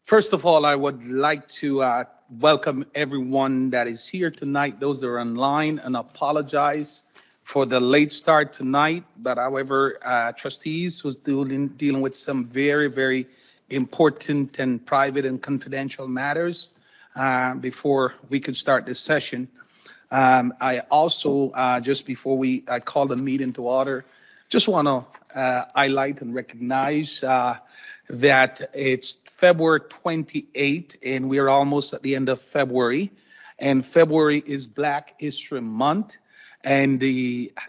First of all, I would like to welcome everyone that is here tonight, those that are online, and apologize for the late start tonight. But however, trustees was dealing with some very important and private and confidential matters before we could start this session. I also, just before I call the meeting to order, just want to highlight and recognize that it's February 28th, and we're almost at the end of February. And February is Black History Month. And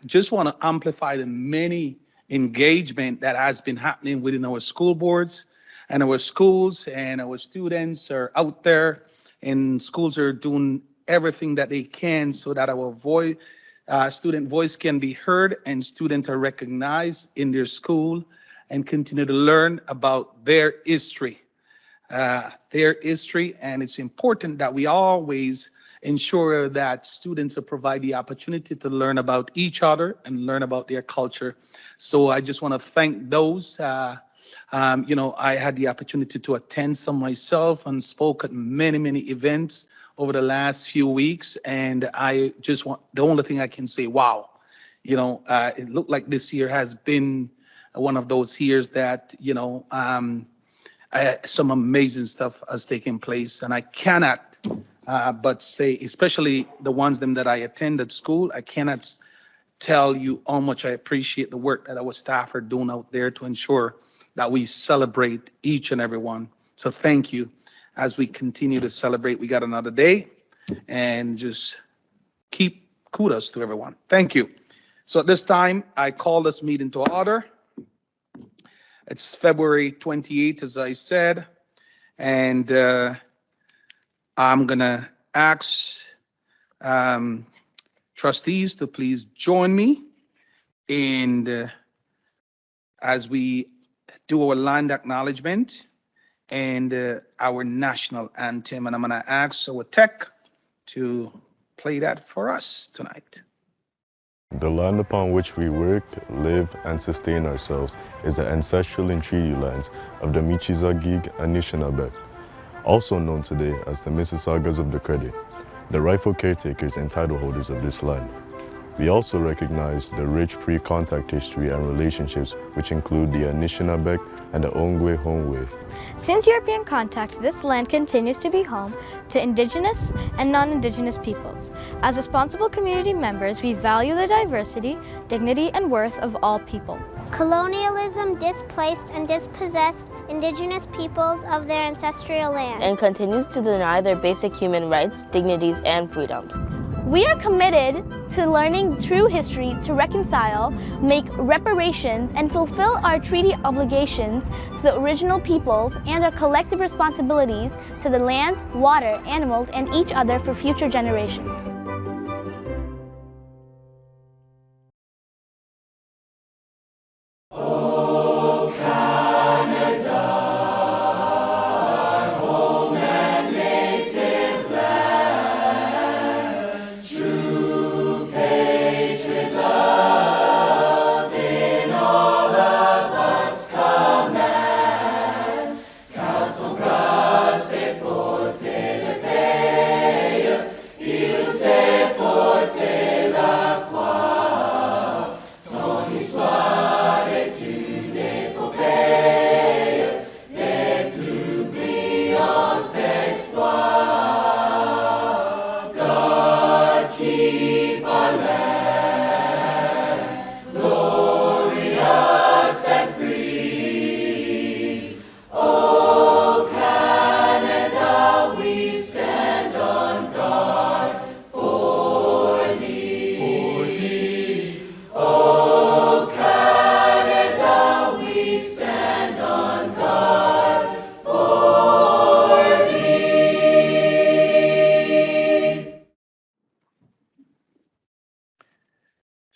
just want to amplify the many engagement that has been happening within our school boards and our schools, and our students are out there, and schools are doing everything that they can so that our voice, student voice can be heard and students are recognized in their school and continue to learn about their history. And it's important that we always ensure that students are provided the opportunity to learn about each other and learn about their culture. So I just want to thank those. I had the opportunity to attend some myself and spoke at many events over the last few weeks. And the only thing I can say, wow, it looked like this year has been one of those years that, some amazing stuff has taken place. And I cannot but say, especially the ones that I attended school, I cannot tell you how much I appreciate the work that our staff are doing out there to ensure that we celebrate each and every one. So thank you. As we continue to celebrate, we got another day, and just keep kudos to everyone. Thank you. So at this time, I call this meeting to order. It's February 28th, as I said, and I'm going to ask trustees to please join me in as we do our land acknowledgement and our national anthem. And I'm going to ask our tech to play that for us tonight. The land upon which we work, live, and sustain ourselves is the ancestral and treaty lands of the Michizagig and Anishinaabe, also known today as the Mississaugas of the Credit, the rightful caretakers and title holders of this land. We also recognize the rich pre-contact history and relationships which include the Anishinaabe and the Ongwe Hongwe. Since European contact, this land continues to be home to Indigenous and non-Indigenous peoples. As responsible community members, we value the diversity, dignity, and worth of all people. Colonialism displaced and dispossessed Indigenous peoples of their ancestral land and continues to deny their basic human rights, dignities, and freedoms. We are committed to learning true history to reconcile, make reparations, and fulfill our treaty obligations to the original peoples and our collective responsibilities to the lands, water, animals, and each other for future generations.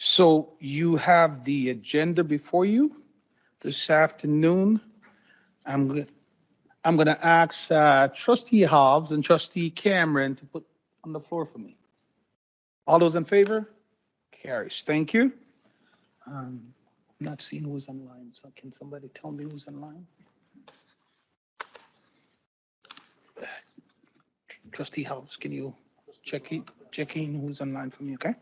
So you have the agenda before you this afternoon. I'm going to ask Trustee Hobbs and Trustee Cameron to put on the floor for me. All those in favor? Carries. Thank you. I'm not seeing who's online, so can somebody tell me who's online? Trustee House, can you check in who's online for me, okay?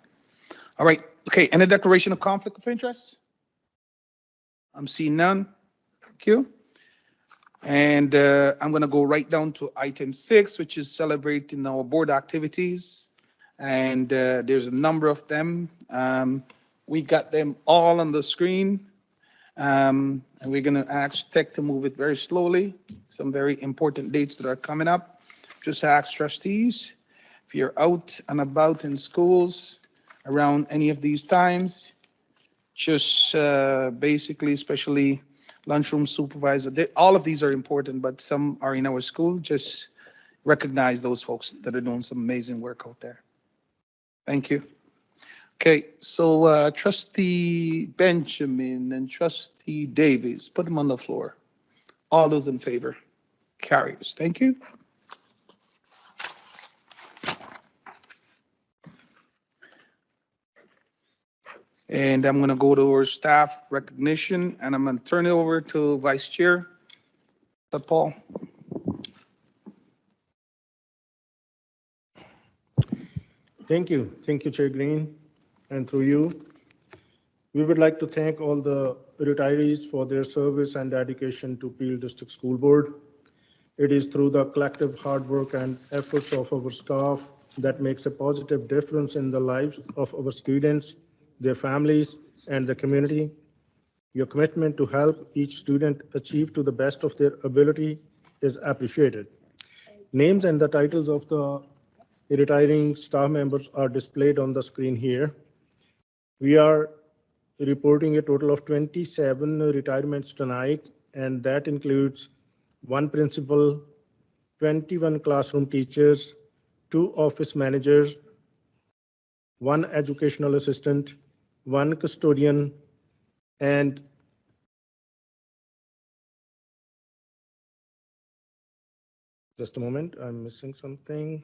All right, okay, and a declaration of conflict of interest? I'm seeing none. Thank you. And I'm going to go right down to item 6, which is celebrating our board activities. And there's a number of them. We got them all on the screen. And we're going to ask Tech to move it very slowly. Some very important dates that are coming up. Just ask trustees, if you're out and about in schools around any of these times, just basically, especially lunchroom supervisor, all of these are important, but some are in our school. Just recognize those folks that are doing some amazing work out there. Thank you. Okay, so Trustee Benjamin and Trustee Davies, put them on the floor. All those in favor? Carries. Thank you. And I'm going to go to our staff recognition, and I'm going to turn it over to Vice Chair Paul. Thank you, Chair Green. And through you, we would like to thank all the retirees for their service and dedication to Peel District School Board. It is through the collective hard work and efforts of our staff that makes a positive difference in the lives of our students, their families, and the community. Your commitment to help each student achieve to the best of their ability is appreciated. Names and the titles of the retiring staff members are displayed on the screen here. We are reporting a total of 27 retirements tonight, and that includes 1 principal, 21 classroom teachers, 2 office managers, 1 educational assistant, 1 custodian, and just a moment, I'm missing something.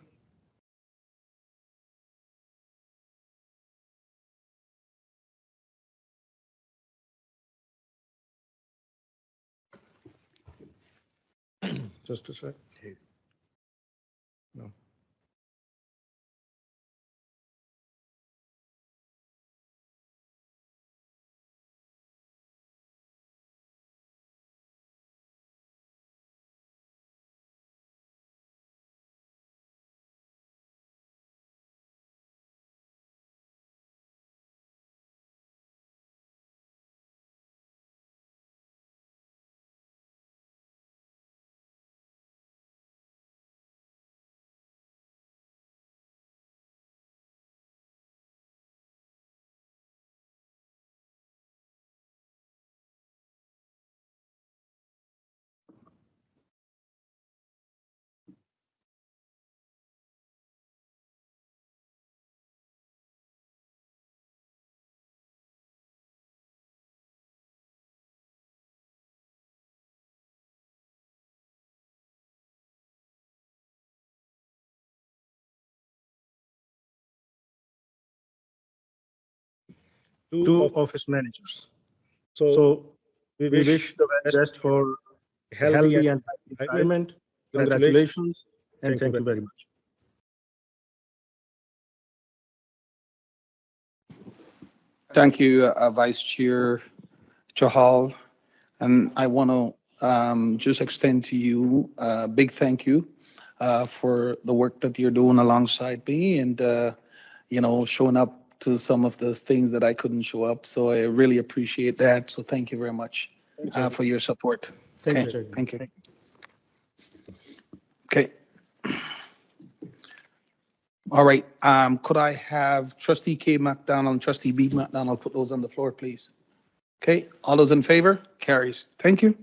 Just a sec. No. Two office managers. So we wish the best for healthy and happy retirement. Congratulations, and thank you very much. Thank you, Vice Chair Chahal. And I want to just extend to you a big thank you for the work that you're doing alongside me and, showing up to some of those things that I couldn't show up. So I really appreciate that. So thank you very much for your support. Thank you. Thank you. Okay. All right. Could I have Trustee K. McDonald and Trustee B. McDonald put those on the floor, please? Okay. All those in favor? Carries. Thank you.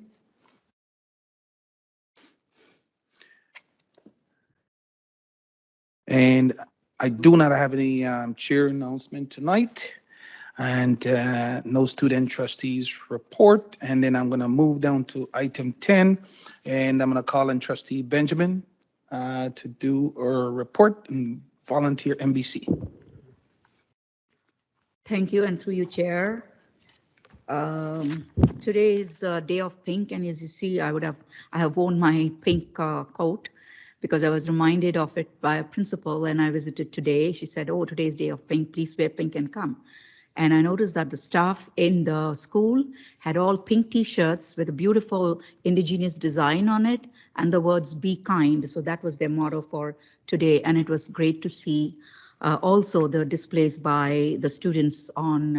And I do not have any chair announcement tonight, and no student trustees report. And then I'm going to move down to item 10, and I'm going to call in Trustee Benjamin to do a report and volunteer MBC. Thank you, and through you, Chair. Today is Day of Pink, and as you see, I have worn my pink coat because I was reminded of it by a principal when I visited today. She said, oh, today's day of pink, please wear pink and come. And I noticed that the staff in the school had all pink t-shirts with a beautiful indigenous design on it and the words "be kind." So that was their motto for today. And it was great to see also the displays by the students on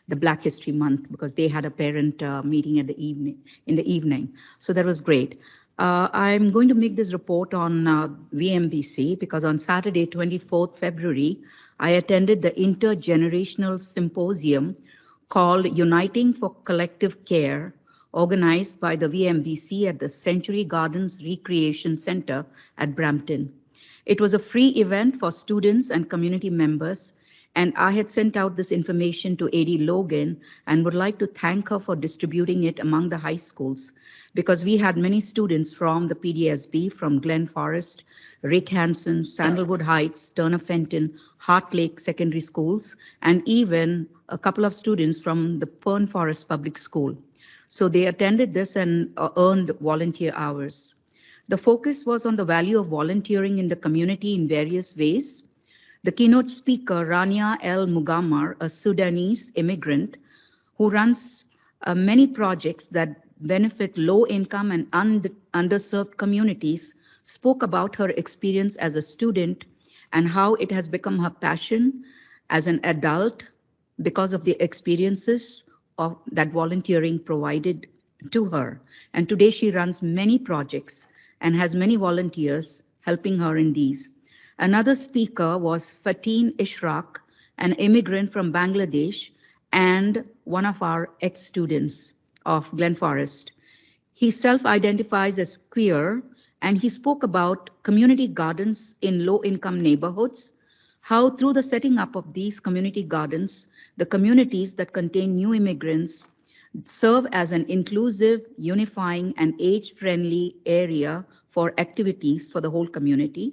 the Black History Month, because they had a parent meeting in the evening. So that was great. I'm going to make this report on VMBC because on Saturday, 24th February, I attended the intergenerational symposium called Uniting for Collective Care, organized by the VMBC at the Century Gardens Recreation Center at Brampton. It was a free event for students and community members, and I had sent out this information to AD Logan and would like to thank her for distributing it among the high schools, because we had many students from the PDSB, from Glen Forest, Rick Hansen, Sandalwood Heights, Turner Fenton, Hart Lake Secondary Schools, and even a couple of students from the Fern Forest Public School. So they attended this and earned volunteer hours. The focus was on the value of volunteering in the community in various ways. The keynote speaker, Rania El Mugammar, a Sudanese immigrant who runs many projects that benefit low-income and underserved communities, spoke about her experience as a student and how it has become her passion as an adult because of the experiences of that volunteering provided to her. And today she runs many projects and has many volunteers helping her in these. Another speaker was Fatin Ishraq, an immigrant from Bangladesh and one of our ex-students of Glen Forest. He self-identifies as queer, and he spoke about community gardens in low-income neighborhoods, how through the setting up of these community gardens, the communities that contain new immigrants serve as an inclusive, unifying, and age-friendly area for activities for the whole community.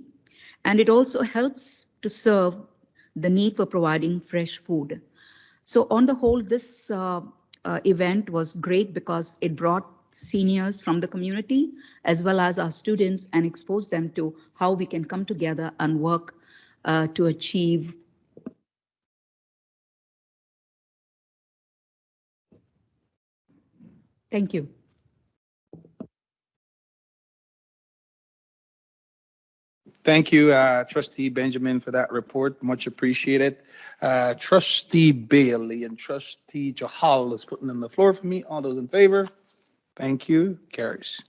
And it also helps to serve the need for providing fresh food. So on the whole, this event was great because it brought seniors from the community as well as our students and exposed them to how we can come together and work to achieve Thank you. Thank you, Trustee Benjamin, for that report. Much appreciated. Trustee Bailey and Trustee Jahal is putting on the floor for me. All those in favor? Thank you. Carries.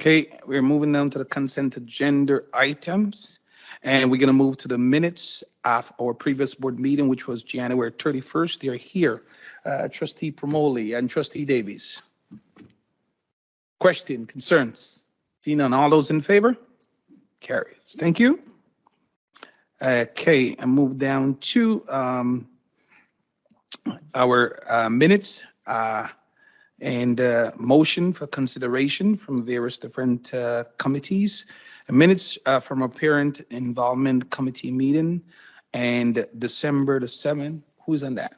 Okay, we're moving down to the consent agenda items, and we're going to move to the minutes of our previous board meeting, which was January 31st. They're here. Trustee Promoli and Trustee Davies. Question, concerns? Seeing none, all those in favor? Carries. Thank you. Okay, and move down to our minutes and motion for consideration from various different committees. Minutes from a parent involvement committee meeting and December the 7th. Who's on that?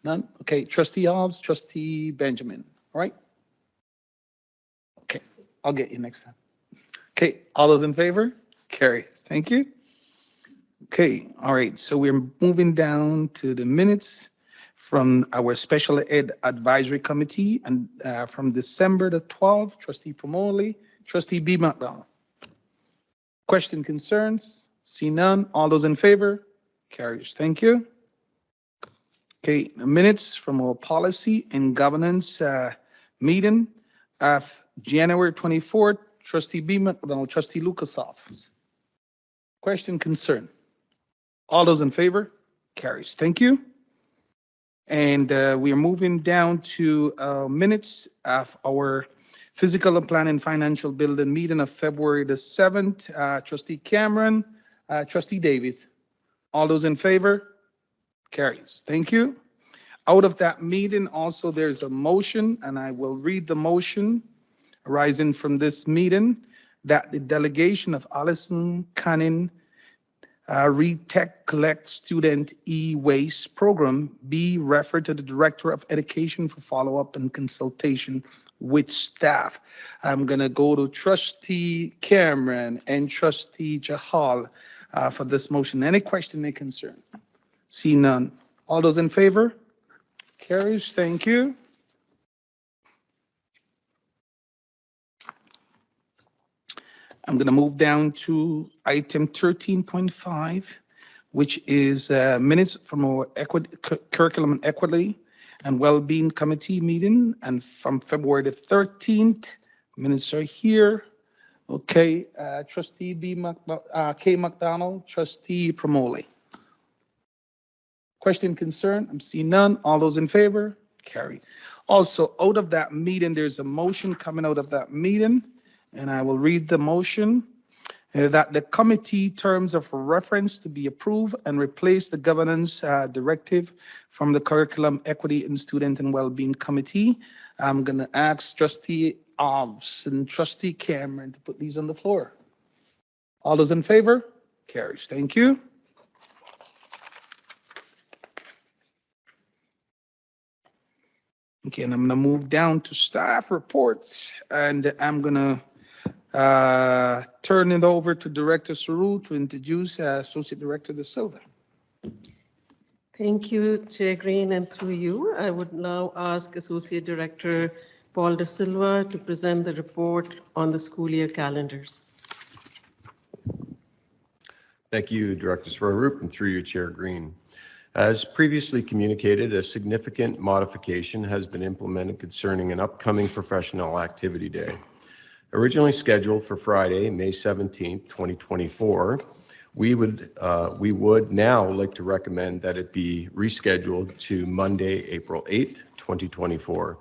None? Okay, Trustee Hobbs, Trustee Benjamin, all right? Okay, I'll get you next time. Okay, all those in favor? Carries, thank you. Okay, all right, so we're moving down to the minutes from our Special Ed Advisory Committee and from December the 12th, Trustee Promoli, Trustee B. McDonald. Question, concerns? See none, all those in favor? Carries, thank you. Okay, the minutes from our policy and governance meeting of January 24th, Trustee B. McDonald, Trustee Lukasoff. Question, concern? All those in favor? Carries. Thank you. And we are moving down to minutes of our physical and planning financial building meeting of February the 7th. Trustee Cameron, Trustee Davies. All those in favor? Carries. Thank you. Out of that meeting, also, there's a motion, and I will read the motion arising from this meeting, that the delegation of Allison Canning Retech Collect Student E-Waste Program be referred to the Director of Education for follow-up and consultation with staff. I'm going to go to Trustee Cameron and Trustee Jahal for this motion. Any question, any concern? See none. All those in favor? Carries. Thank you. I'm going to move down to item 13.5, which is minutes from our Curriculum and Equity and Wellbeing Committee meeting, and from February the 13th. Minutes are here. Okay, Trustee K. McDonald, Trustee Promoli. Question, concern? I'm seeing none. All those in favor? Carry. Also, out of that meeting, there's a motion coming out of that meeting, and I will read the motion. That the committee terms of reference to be approved and replace the governance directive from the Curriculum Equity and Student and Wellbeing Committee. I'm going to ask Trustee Ovs and Trustee Cameron to put these on the floor. All those in favor? Carries. Thank you. Okay, and I'm going to move down to staff reports, and I'm going to turn it over to Director Saru to introduce Associate Director De Silva. Thank you, Chair Green, and through you, I would now ask Associate Director Paul De Silva to present the report on the school year calendars. Thank you, Director Swaroop, and through you, Chair Green. As previously communicated, a significant modification has been implemented concerning an upcoming professional activity day. Originally scheduled for Friday, May 17th, 2024, we would now like to recommend that it be rescheduled to Monday, April 8th, 2024.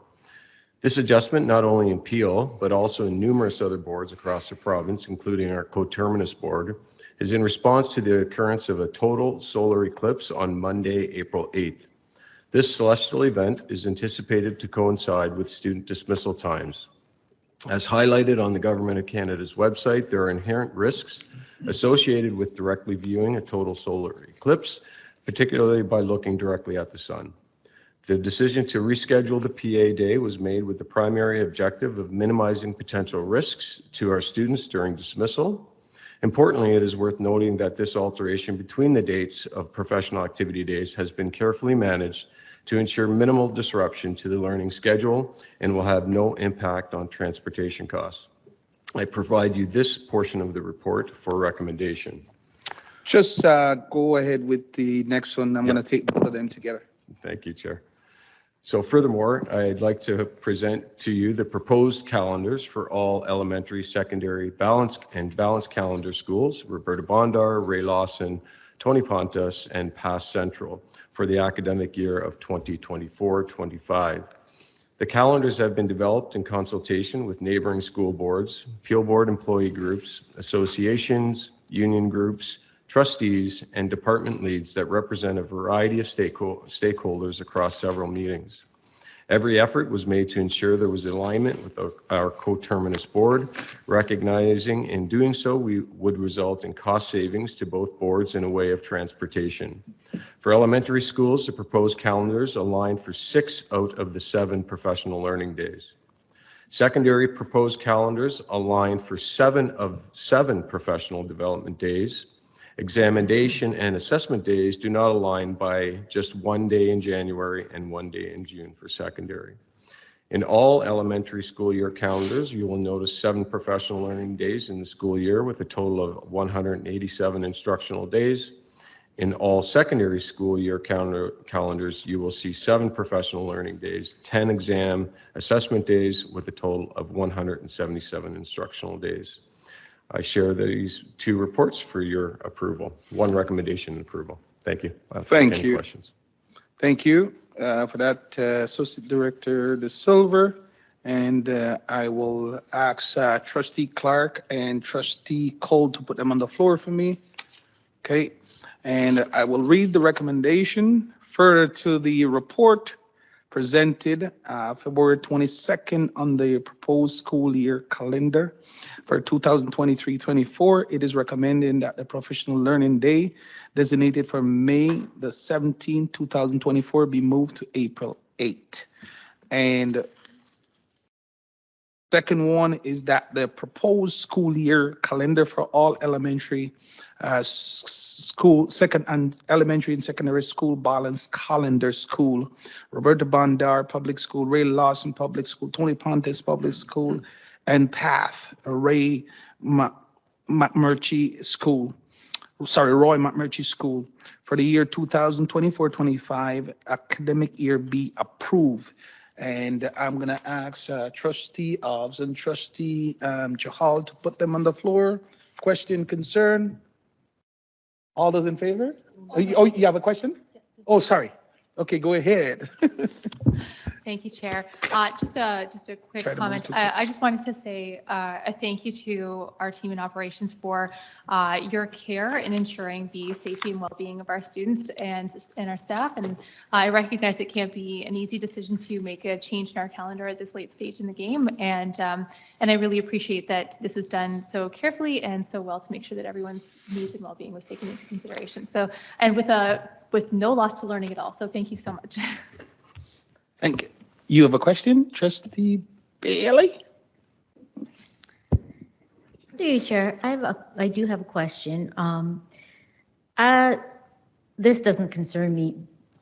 This adjustment, not only in Peel, but also in numerous other boards across the province, including our coterminous board, is in response to the occurrence of a total solar eclipse on Monday, April 8th. This celestial event is anticipated to coincide with student dismissal times. As highlighted on the Government of Canada's website, there are inherent risks associated with directly viewing a total solar eclipse, particularly by looking directly at the sun. The decision to reschedule the PA day was made with the primary objective of minimizing potential risks to our students during dismissal. Importantly, it is worth noting that this alteration between the dates of professional activity days has been carefully managed to ensure minimal disruption to the learning schedule and will have no impact on transportation costs. I provide you this portion of the report for recommendation. Just go ahead with the next one. I'm going to take both of them together. Thank you, Chair. So furthermore, I'd like to present to you the proposed calendars for all elementary, secondary, balanced calendar schools, Roberta Bondar, Ray Lawson, Tony Pontas, and Pass Central for the academic year of 2024-25. The calendars have been developed in consultation with neighboring school boards, Peel Board employee groups, associations, union groups, trustees, and department leads that represent a variety of stakeholders across several meetings. Every effort was made to ensure there was alignment with our coterminous board, recognizing in doing so we would result in cost savings to both boards in a way of transportation. For elementary schools, the proposed calendars align for 6 out of the 7 professional learning days. Secondary proposed calendars align for 7 of 7 professional development days. Examination and assessment days do not align by just 1 day in January and 1 day in June for secondary. In all elementary school year calendars, you will notice 7 professional learning days in the school year with a total of 187 instructional days. In all secondary school year calendars, you will see 7 professional learning days, 10 exam assessment days with a total of 177 instructional days. I share these 2 reports for your approval. 1 recommendation and approval. Thank you. Thank you. Questions? Thank you for that, Associate Director De Silva. And I will ask Trustee Clark and Trustee Cole to put them on the floor for me. Okay. And I will read the recommendation. Further to the report, presented February 22nd on the proposed school year calendar for 2023-24. It is recommended that the professional learning day designated for May the 17th, 2024 be moved to April 8th. And second one is that the proposed school year calendar for all elementary elementary and secondary school balanced calendar school, Roberta Bondar Public School, Ray Lawson Public School, Tony Pontes Public School, and Path, Ray McMurtry School. Roy McMurtry School for the year 2024-25 academic year be approved. And I'm going to ask Trustee Obbs and Trustee Jahal to put them on the floor. Question, concern? All those in favor? You have a question? Oh, sorry. Okay, go ahead. Thank you, Chair. Just a quick comment. I just wanted to say a thank you to our team in operations for your care in ensuring the safety and well-being of our students and our staff. And I recognize it can't be an easy decision to make a change in our calendar at this late stage in the game. And I really appreciate that this was done so carefully and so well to make sure that everyone's needs and well-being was taken into consideration. So, and with no loss to learning at all. So thank you so much. Thank you. You have a question, Trustee Bailey? Through you, Chair. I do have a question. This doesn't concern me.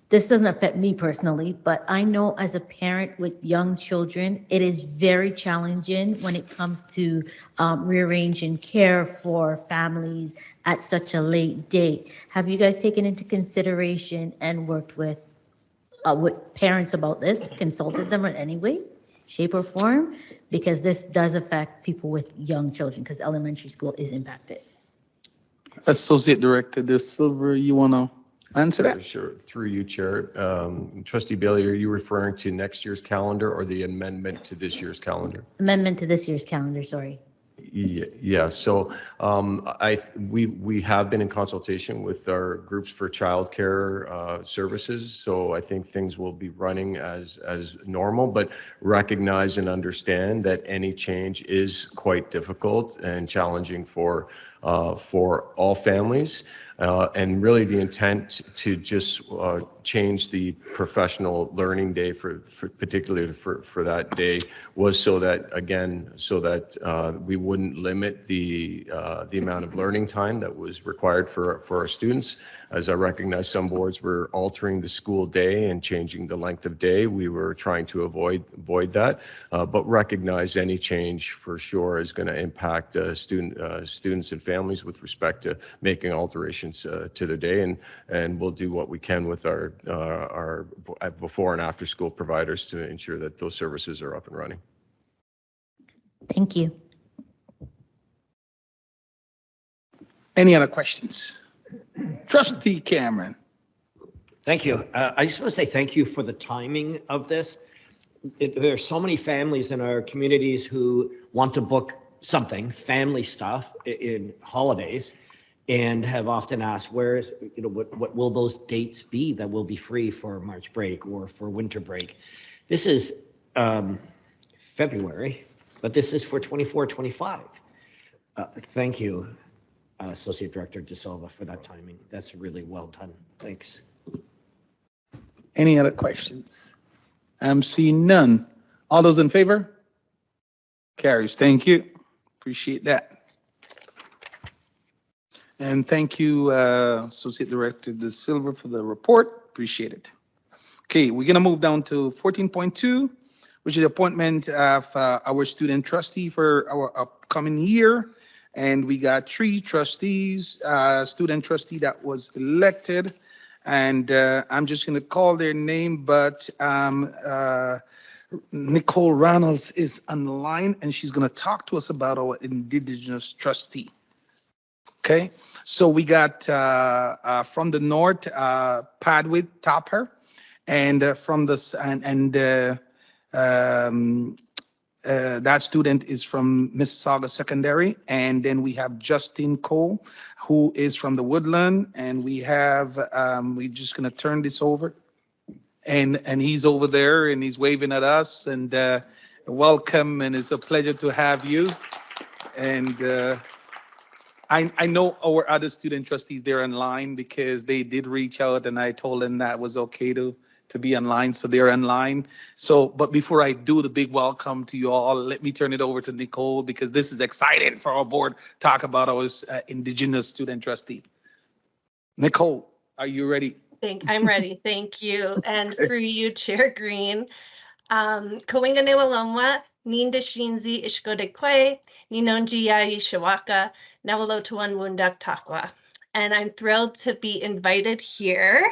This doesn't affect me personally, but I know as a parent with young children, it is very challenging when it comes to rearranging care for families at such a late date. Have you guys taken into consideration and worked with parents about this, consulted them in any way, shape or form? Because this does affect people with young children because elementary school is impacted. Associate Director De Silva, you want to answer that? Sure. Through you, Chair. Trustee Bailey, are you referring to next year's calendar or the amendment to this year's calendar? Amendment to this year's calendar, sorry. Yeah. So we have been in consultation with our groups for childcare services. So I think things will be running as normal, but recognize and understand that any change is quite difficult and challenging for all families. And really the intent to just change the professional learning day particularly for that day was so that we wouldn't limit the amount of learning time that was required for our students. As I recognize some boards were altering the school day and changing the length of day, we were trying to avoid that, but recognize any change for sure is going to impact students and families with respect to making alterations to their day, and we'll do what we can with our before and after school providers to ensure that those services are up and running. Thank you. Any other questions? Trustee Cameron. Thank you. I just want to say thank you for the timing of this. There are so many families in our communities who want to book something, family stuff, in holidays, and have often asked, what will those dates be that will be free for March break or for winter break? This is February, but this is for 24-25. Thank you, Associate Director De Silva, for that timing. That's really well done. Thanks. Any other questions? I'm seeing none. All those in favor? Carries. Thank you. Appreciate that. And thank you, Associate Director De Silva, for the report. Appreciate it. Okay, we're going to move down to 14.2, which is the appointment of our student trustee for our upcoming year. And we got 3 trustees, student trustee that was elected. And I'm just going to call their name, but Nicole Reynolds is on the line, and she's going to talk to us about our Indigenous trustee. Okay, so we got from the north, Padwit Topper, and from the that student is from Mississauga Secondary, and then we have Justin Cole, who is from the Woodland, and we have we're just gonna turn this over, and he's over there and he's waving at us. And welcome, and it's a pleasure to have you. And I know our other student trustees, they're online because they did reach out, and I told them that was okay to be online, so they're online. So, but before I do the big welcome to you all, let me turn it over to Nicole, because this is exciting for our board, talk about our Indigenous student trustee. Nicole, are you ready? I'm ready. Thank you. And through you, Chair Green. Kawinganewalomwa, Ninda Shinzi Ishkodekwe, Ninonji Yai Shawaka, Nawalotuan Wundak Takwa. And I'm thrilled to be invited here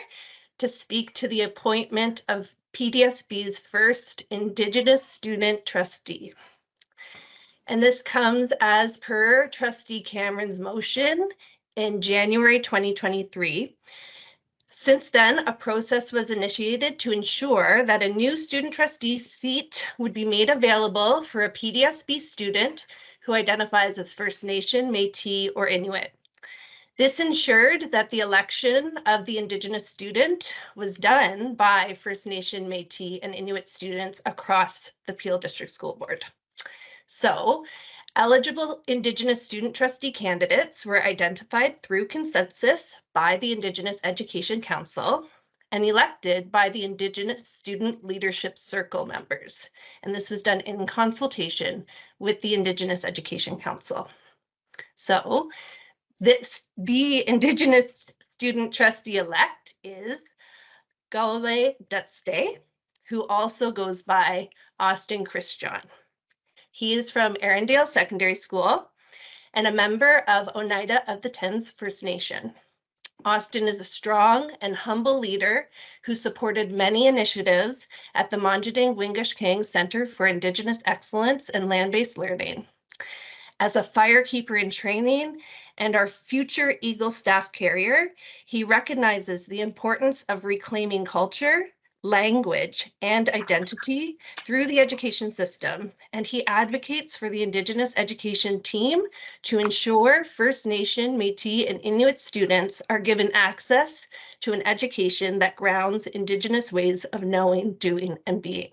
to speak to the appointment of PDSB's first Indigenous student trustee. And this comes as per Trustee Cameron's motion in January 2023. Since then, a process was initiated to ensure that a new student trustee seat would be made available for a PDSB student who identifies as First Nation, Métis, or Inuit. This ensured that the election of the Indigenous student was done by First Nation, Métis, and Inuit students across the Peel District School Board. So, eligible Indigenous student trustee candidates were identified through consensus by the Indigenous Education Council and elected by the Indigenous Student Leadership Circle members. And this was done in consultation with the Indigenous Education Council. So the Indigenous student trustee-elect is Gaule Dutste, who also goes by Austin Christian. He is from Arendale Secondary School and a member of Oneida of the Thames First Nation. Austin is a strong and humble leader who supported many initiatives at the Monjading Wingish King Center for Indigenous Excellence and Land-Based Learning. As a firekeeper in training and our future Eagle staff carrier, he recognizes the importance of reclaiming culture, language, and identity through the education system, and he advocates for the Indigenous education team to ensure First Nation, Métis, and Inuit students are given access to an education that grounds Indigenous ways of knowing, doing, and being.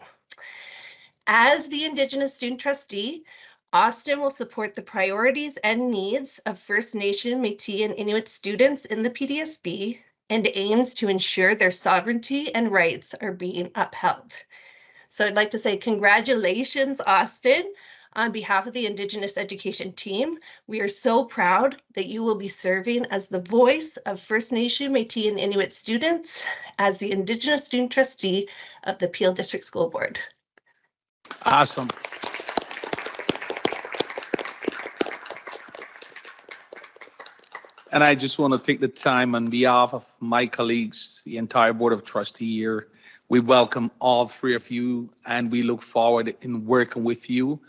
As the Indigenous student trustee, Austin will support the priorities and needs of First Nation, Métis, and Inuit students in the PDSB and aims to ensure their sovereignty and rights are being upheld. So I'd like to say congratulations, Austin, on behalf of the Indigenous education team. We are so proud that you will be serving as the voice of First Nation, Métis, and Inuit students as the Indigenous student trustee of the Peel District School Board. Awesome. And I just want to take the time on behalf of my colleagues, the entire Board of Trustees here. We welcome all three of you, and we look forward in working with you.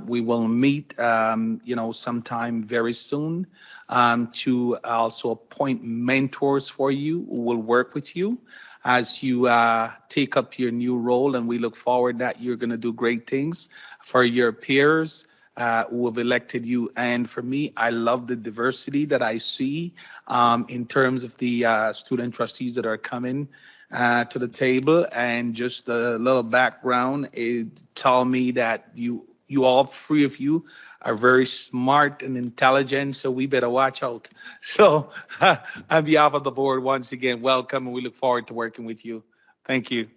We will meet, sometime very soon to also appoint mentors for you who will work with you as you take up your new role. And we look forward that you're going to do great things for your peers who have elected you. And for me, I love the diversity that I see in terms of the student trustees that are coming to the table. And just a little background, it tell me that you all three of you are very smart and intelligent, so we better watch out. So on behalf of the board, once again, welcome, and we look forward to working with you. Thank you.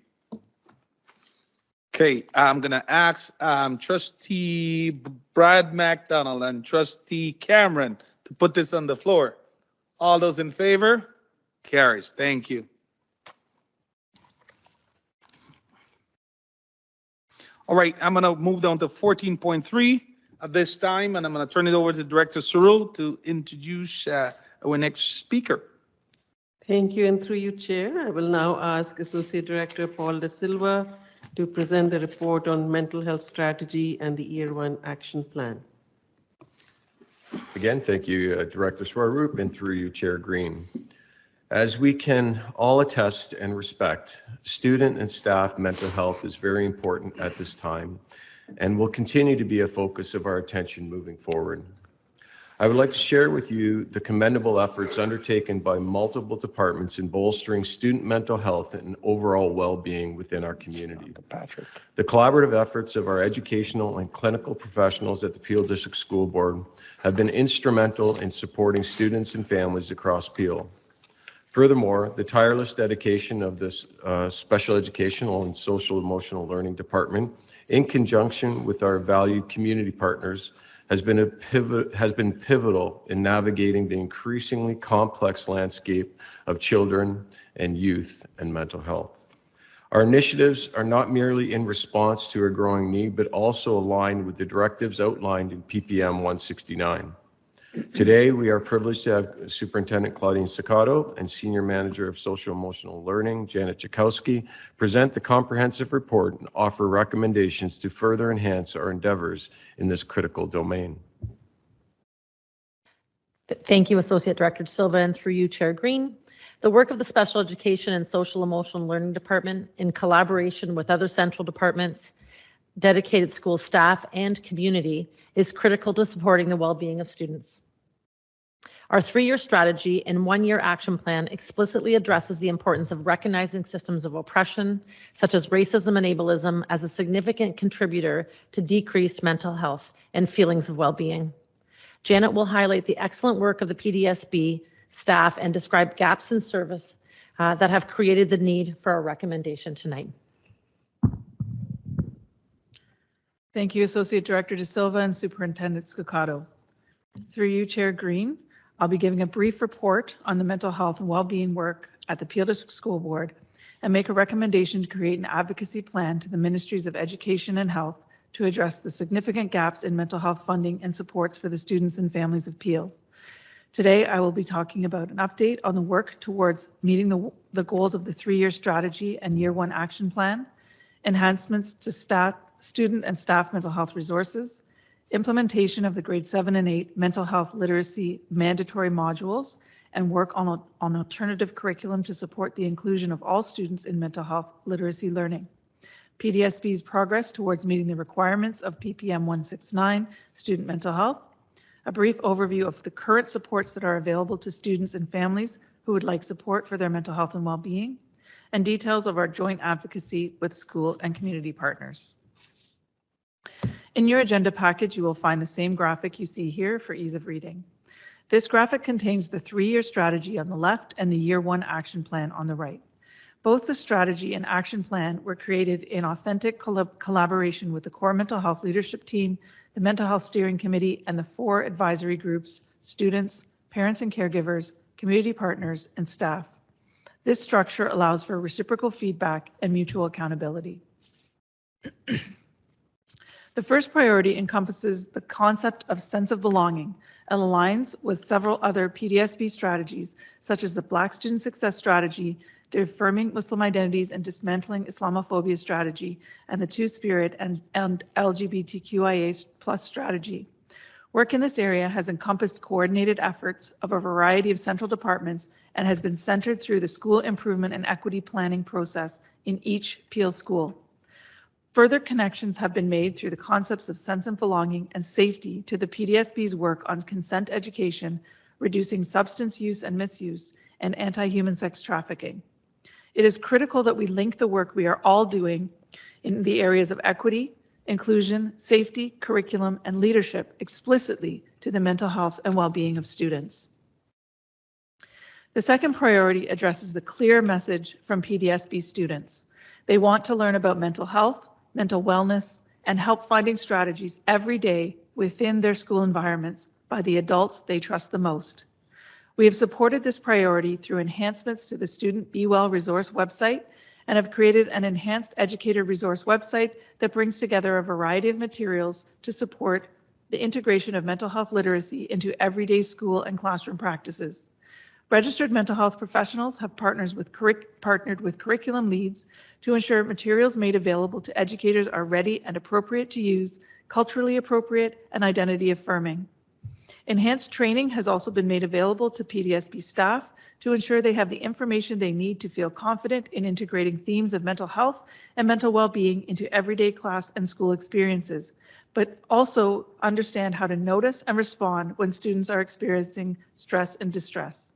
Okay, I'm gonna ask Trustee Brad McDonald and Trustee Cameron to put this on the floor. All those in favor? Carries. Thank you. All right, I'm gonna move down to 14.3 at this time, and I'm gonna turn it over to Director Cyril to introduce our next speaker. Thank you, and through you, Chair, I will now ask Associate Director Paul De Silva to present the report on mental health strategy and the Year 1 action plan. Again, thank you, Director Swaroop, and through you, Chair Green. As we can all attest and respect, student and staff mental health is very important at this time and will continue to be a focus of our attention moving forward. I would like to share with you the commendable efforts undertaken by multiple departments in bolstering student mental health and overall well-being within our community. The collaborative efforts of our educational and clinical professionals at the Peel District School Board have been instrumental in supporting students and families across Peel. Furthermore, the tireless dedication of this Special Educational and Social Emotional Learning Department, in conjunction with our valued community partners, has been pivotal in navigating the increasingly complex landscape of children and youth and mental health. Our initiatives are not merely in response to a growing need, but also aligned with the directives outlined in PPM 169. Today, we are privileged to have Superintendent Claudine Siccato and Senior Manager of Social Emotional Learning, Janet Jakowski, present the comprehensive report and offer recommendations to further enhance our endeavors in this critical domain. Thank you, Associate Director Silva, and through you, Chair Green. The work of the Special Education and Social Emotional Learning Department, in collaboration with other central departments, dedicated school staff, and community, is critical to supporting the well-being of students. Our 3-year strategy and 1-year action plan explicitly addresses the importance of recognizing systems of oppression, such as racism and ableism, as a significant contributor to decreased mental health and feelings of well-being. Janet will highlight the excellent work of the PDSB staff and describe gaps in service that have created the need for our recommendation tonight. Thank you, Associate Director De Silva and Superintendent Siccato. Through you, Chair Green, I'll be giving a brief report on the mental health and well-being work at the Peel District School Board and make a recommendation to create an advocacy plan to the Ministries of Education and Health to address the significant gaps in mental health funding and supports for the students and families of Peels. Today, I will be talking about an update on the work towards meeting the goals of the 3-year strategy and Year 1 action plan, enhancements to student and staff mental health resources, implementation of the grade 7 and 8 mental health literacy mandatory modules, and work on alternative curriculum to support the inclusion of all students in mental health literacy learning. PDSB's progress towards meeting the requirements of PPM 169, student mental health, a brief overview of the current supports that are available to students and families who would like support for their mental health and well-being, and details of our joint advocacy with school and community partners. In your agenda package, you will find the same graphic you see here for ease of reading. This graphic contains the 3-year strategy on the left and the Year 1 action plan on the right. Both the strategy and action plan were created in authentic collaboration with the core mental health leadership team, the Mental Health Steering Committee, and the 4 advisory groups: students, parents and caregivers, community partners, and staff. This structure allows for reciprocal feedback and mutual accountability. The first priority encompasses the concept of sense of belonging and aligns with several other PDSB strategies, such as the Black Student Success Strategy, the Affirming Muslim Identities and Dismantling Islamophobia Strategy, and the Two-Spirit and LGBTQIA+ strategy. Work in this area has encompassed coordinated efforts of a variety of central departments and has been centered through the school improvement and equity planning process in each Peel school. Further connections have been made through the concepts of sense of belonging and safety to the PDSB's work on consent education, reducing substance use and misuse, and anti-human sex trafficking. It is critical that we link the work we are all doing in the areas of equity, inclusion, safety, curriculum, and leadership explicitly to the mental health and well-being of students. The second priority addresses the clear message from PDSB students. They want to learn about mental health, mental wellness, and help finding strategies every day within their school environments by the adults they trust the most. We have supported this priority through enhancements to the Student Be Well resource website and have created an enhanced educator resource website that brings together a variety of materials to support the integration of mental health literacy into everyday school and classroom practices. Registered mental health professionals have partnered with curriculum leads to ensure materials made available to educators are ready and appropriate to use, culturally appropriate, and identity affirming. Enhanced training has also been made available to PDSB staff to ensure they have the information they need to feel confident in integrating themes of mental health and mental well-being into everyday class and school experiences, but also understand how to notice and respond when students are experiencing stress and distress.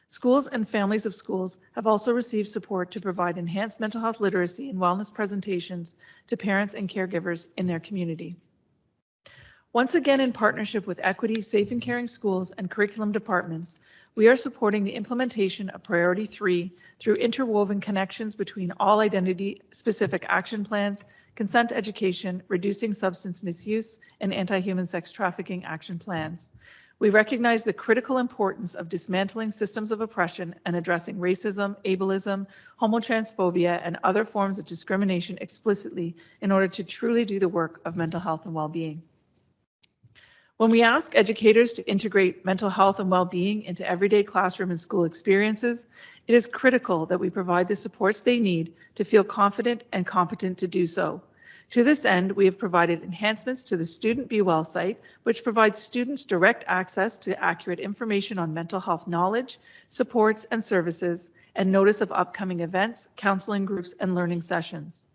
Schools and families of schools have also received support to provide enhanced mental health literacy and wellness presentations to parents and caregivers in their community. Once again, in partnership with Equity, Safe and Caring Schools, and curriculum departments, we are supporting the implementation of Priority 3 through interwoven connections between all identity-specific action plans, consent education, reducing substance misuse, and anti-human sex trafficking action plans. We recognize the critical importance of dismantling systems of oppression and addressing racism, ableism, homotransphobia, and other forms of discrimination explicitly in order to truly do the work of mental health and well-being. When we ask educators to integrate mental health and well-being into everyday classroom and school experiences, it is critical that we provide the supports they need to feel confident and competent to do so. To this end, we have provided enhancements to the Student Be Well site, which provides students direct access to accurate information on mental health knowledge, supports and services, and notice of upcoming events, counseling groups, and learning sessions.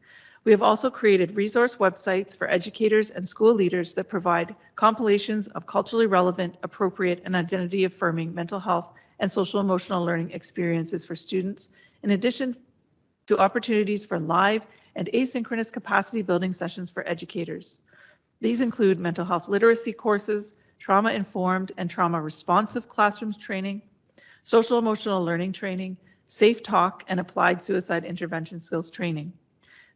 We have also created resource websites for educators and school leaders that provide compilations of culturally relevant, appropriate, and identity-affirming mental health and social-emotional learning experiences for students, in addition to opportunities for live and asynchronous capacity-building sessions for educators. These include mental health literacy courses, trauma-informed and trauma-responsive classrooms training, social-emotional learning training, safe talk, and applied suicide intervention skills training.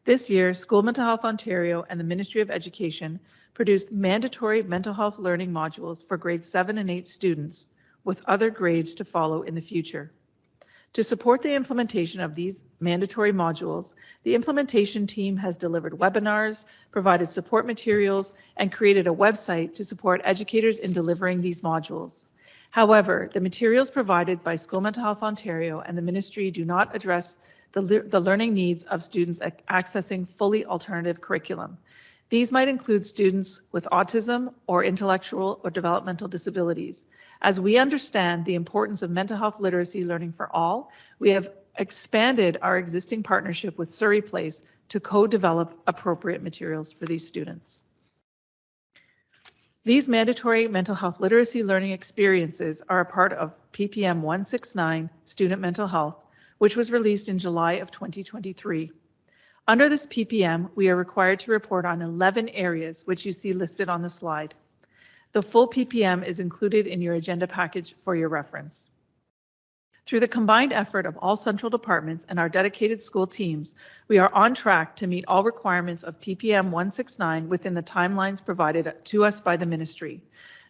This year, School Mental Health Ontario and the Ministry of Education produced mandatory mental health learning modules for grades 7 and 8 students, with other grades to follow in the future. To support the implementation of these mandatory modules, the implementation team has delivered webinars, provided support materials, and created a website to support educators in delivering these modules. However, the materials provided by School Mental Health Ontario and the Ministry do not address the learning needs of students accessing fully alternative curriculum. These might include students with autism or intellectual or developmental disabilities. As we understand the importance of mental health literacy learning for all, we have expanded our existing partnership with Surrey Place to co-develop appropriate materials for these students. These mandatory mental health literacy learning experiences are a part of PPM 169, Student Mental Health, which was released in July of 2023. Under this PPM, we are required to report on 11 areas, which you see listed on the slide. The full PPM is included in your agenda package for your reference. Through the combined effort of all central departments and our dedicated school teams, we are on track to meet all requirements of PPM 169 within the timelines provided to us by the ministry.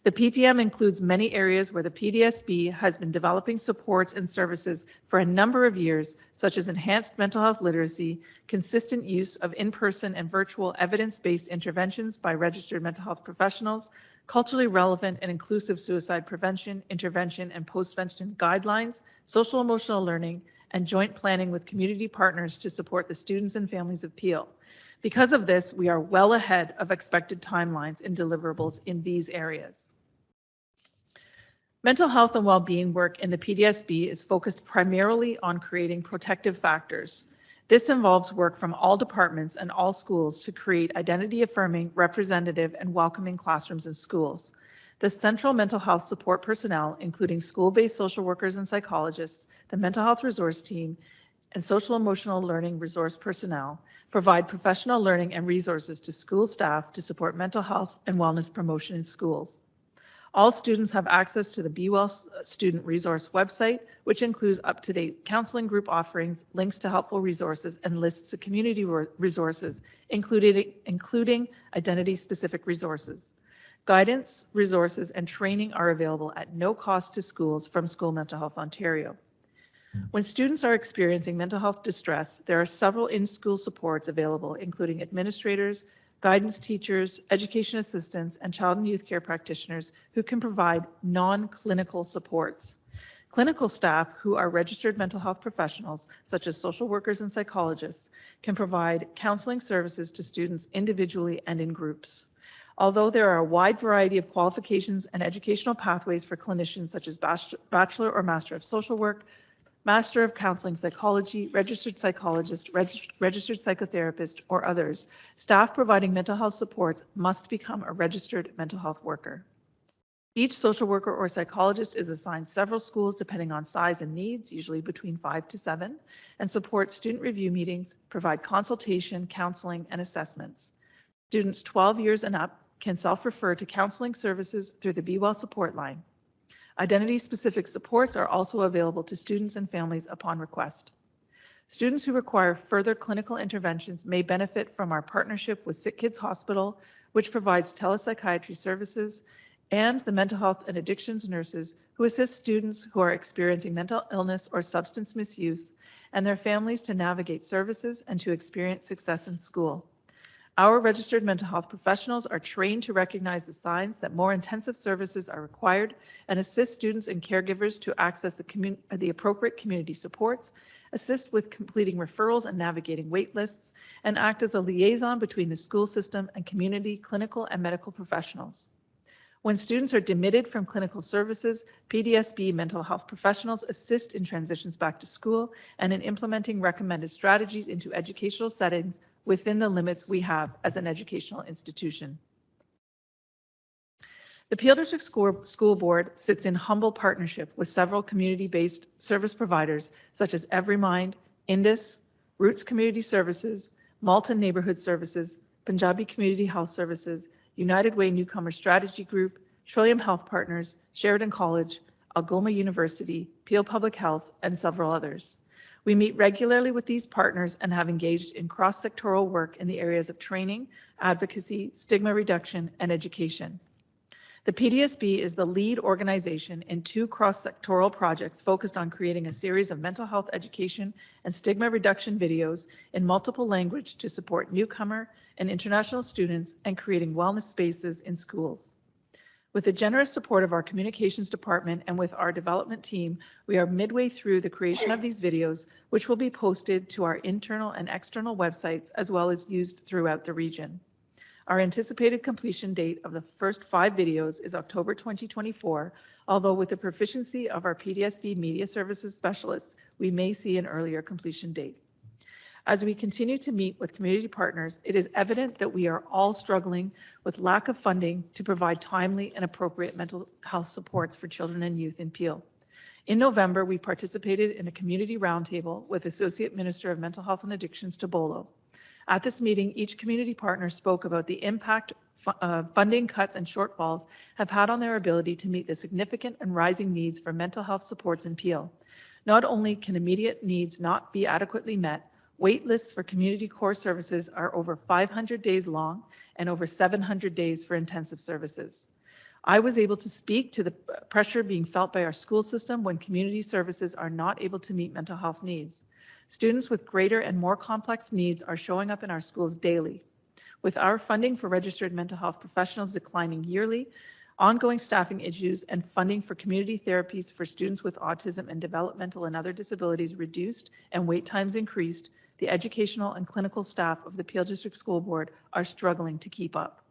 The PPM includes many areas where the PDSB has been developing supports and services for a number of years, such as enhanced mental health literacy, consistent use of in-person and virtual evidence-based interventions by registered mental health professionals, culturally relevant and inclusive suicide prevention, intervention, and postvention guidelines, social emotional learning, and joint planning with community partners to support the students and families of Peel. Because of this, we are well ahead of expected timelines and deliverables in these areas. Mental health and well-being work in the PDSB is focused primarily on creating protective factors. This involves work from all departments and all schools to create identity-affirming, representative, and welcoming classrooms and schools. The central mental health support personnel, including school-based social workers and psychologists, the mental health resource team, and social emotional learning resource personnel, provide professional learning and resources to school staff to support mental health and wellness promotion in schools. All students have access to the Be Well student resource website, which includes up-to-date counseling group offerings, links to helpful resources, and lists of community resources, including identity-specific resources. Guidance, resources, and training are available at no cost to schools from School Mental Health Ontario. When students are experiencing mental health distress, there are several in-school supports available, including administrators, guidance teachers, education assistants, and child and youth care practitioners who can provide non-clinical supports. Clinical staff who are registered mental health professionals, such as social workers and psychologists, can provide counseling services to students individually and in groups. Although there are a wide variety of qualifications and educational pathways for clinicians such as Bachelor or Master of Social Work, Master of Counseling Psychology, Registered Psychologist, Registered Psychotherapist, or others, staff providing mental health supports must become a registered mental health worker. Each social worker or psychologist is assigned several schools depending on size and needs, usually between 5 to 7, and support student review meetings, provide consultation, counseling, and assessments. Students 12 years and up can self-refer to counseling services through the Be Well support line. Identity-specific supports are also available to students and families upon request. Students who require further clinical interventions may benefit from our partnership with Sick Kids Hospital, which provides telepsychiatry services, and the mental health and addictions nurses who assist students who are experiencing mental illness or substance misuse and their families to navigate services and to experience success in school. Our registered mental health professionals are trained to recognize the signs that more intensive services are required and assist students and caregivers to access the appropriate community supports, assist with completing referrals and navigating wait lists, and act as a liaison between the school system and community, clinical, and medical professionals. When students are demitted from clinical services, PDSB mental health professionals assist in transitions back to school and in implementing recommended strategies into educational settings within the limits we have as an educational institution. The Peel District School Board sits in humble partnership with several community-based service providers such as Everymind, Indus, Roots Community Services, Malta Neighborhood Services, Punjabi Community Health Services, United Way Newcomer Strategy Group, Trillium Health Partners, Sheridan College, Algoma University, Peel Public Health, and several others. We meet regularly with these partners and have engaged in cross-sectoral work in the areas of training, advocacy, stigma reduction, and education. The PDSB is the lead organization in 2 cross-sectoral projects focused on creating a series of mental health education and stigma reduction videos in multiple language to support newcomer and international students and creating wellness spaces in schools. With the generous support of our communications department and with our development team, we are midway through the creation of these videos, which will be posted to our internal and external websites as well as used throughout the region. Our anticipated completion date of the first 5 videos is October 2024, although with the proficiency of our PDSB Media Services specialists, we may see an earlier completion date. As we continue to meet with community partners, it is evident that we are all struggling with lack of funding to provide timely and appropriate mental health supports for children and youth in Peel. In November, we participated in a community roundtable with Associate Minister of Mental Health and Addictions Tobolo. At this meeting, each community partner spoke about the impact funding cuts and shortfalls have had on their ability to meet the significant and rising needs for mental health supports in Peel. Not only can immediate needs not be adequately met, wait lists for community core services are over 500 days long and over 700 days for intensive services. I was able to speak to the pressure being felt by our school system when community services are not able to meet mental health needs. Students with greater and more complex needs are showing up in our schools daily. With our funding for registered mental health professionals declining yearly, ongoing staffing issues, and funding for community therapies for students with autism and developmental and other disabilities reduced and wait times increased, the educational and clinical staff of the Peel District School Board are struggling to keep up.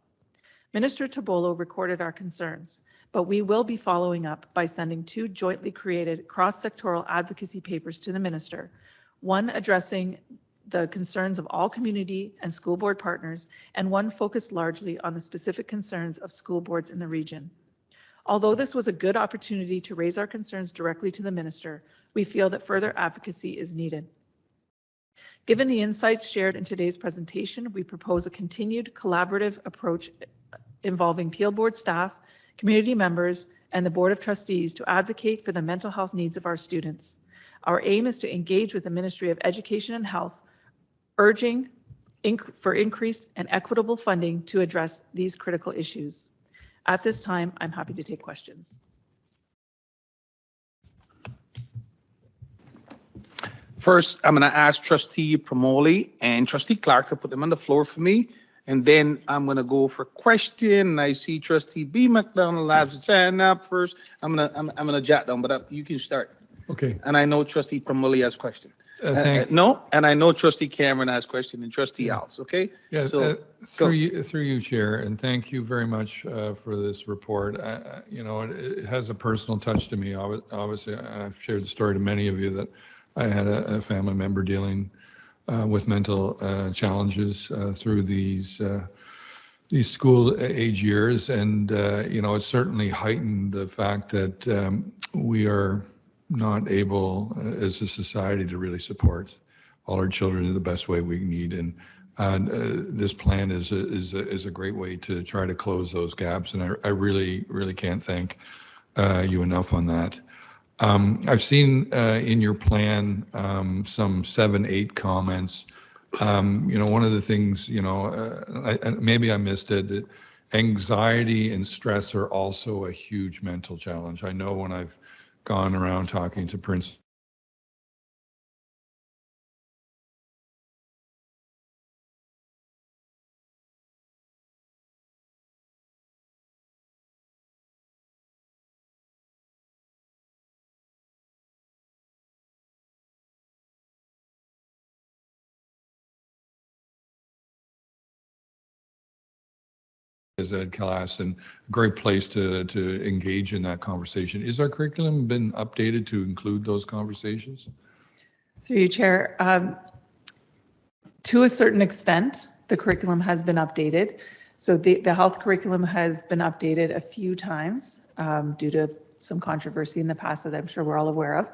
Minister Tobolo recorded our concerns, but we will be following up by sending 2 jointly created cross-sectoral advocacy papers to the minister, one addressing the concerns of all community and school board partners, and one focused largely on the specific concerns of school boards in the region. Although this was a good opportunity to raise our concerns directly to the minister, we feel that further advocacy is needed. Given the insights shared in today's presentation, we propose a continued collaborative approach involving Peel Board staff, community members, and the Board of Trustees to advocate for the mental health needs of our students. Our aim is to engage with the Ministry of Education and Health, urging for increased and equitable funding to address these critical issues. At this time, I'm happy to take questions. First, I'm going to ask Trustee Promoli and Trustee Clark to put them on the floor for me. And then I'm going to go for question. I see Trustee B. McDonald has his hand up first. I'm gonna jot down, but you can start. Okay. And I know Trustee Promoli has a question. No, and I know Trustee Cameron has question and Trustee Alves, okay? Yeah, So, through you, Chair, and thank you very much for this report. You know, it has a personal touch to me. Obviously, I've shared the story to many of you that I had a family member dealing with mental challenges through these school age years, and you know, it's certainly heightened the fact that we are not able as a society to really support all our children in the best way we need, and this plan is a great way to try to close those gaps, and I really can't thank you enough on that. I've seen in your plan some 7-8 comments. You know, one of the things, you know, maybe I missed it, anxiety and stress are also a huge mental challenge. I know when I've gone around talking to principals, as ed class, and a great place to engage in that conversation. Is our curriculum been updated to include those conversations? Through you, Chair. To a certain extent, the curriculum has been updated. So the health curriculum has been updated a few times due to some controversy in the past that I'm sure we're all aware of.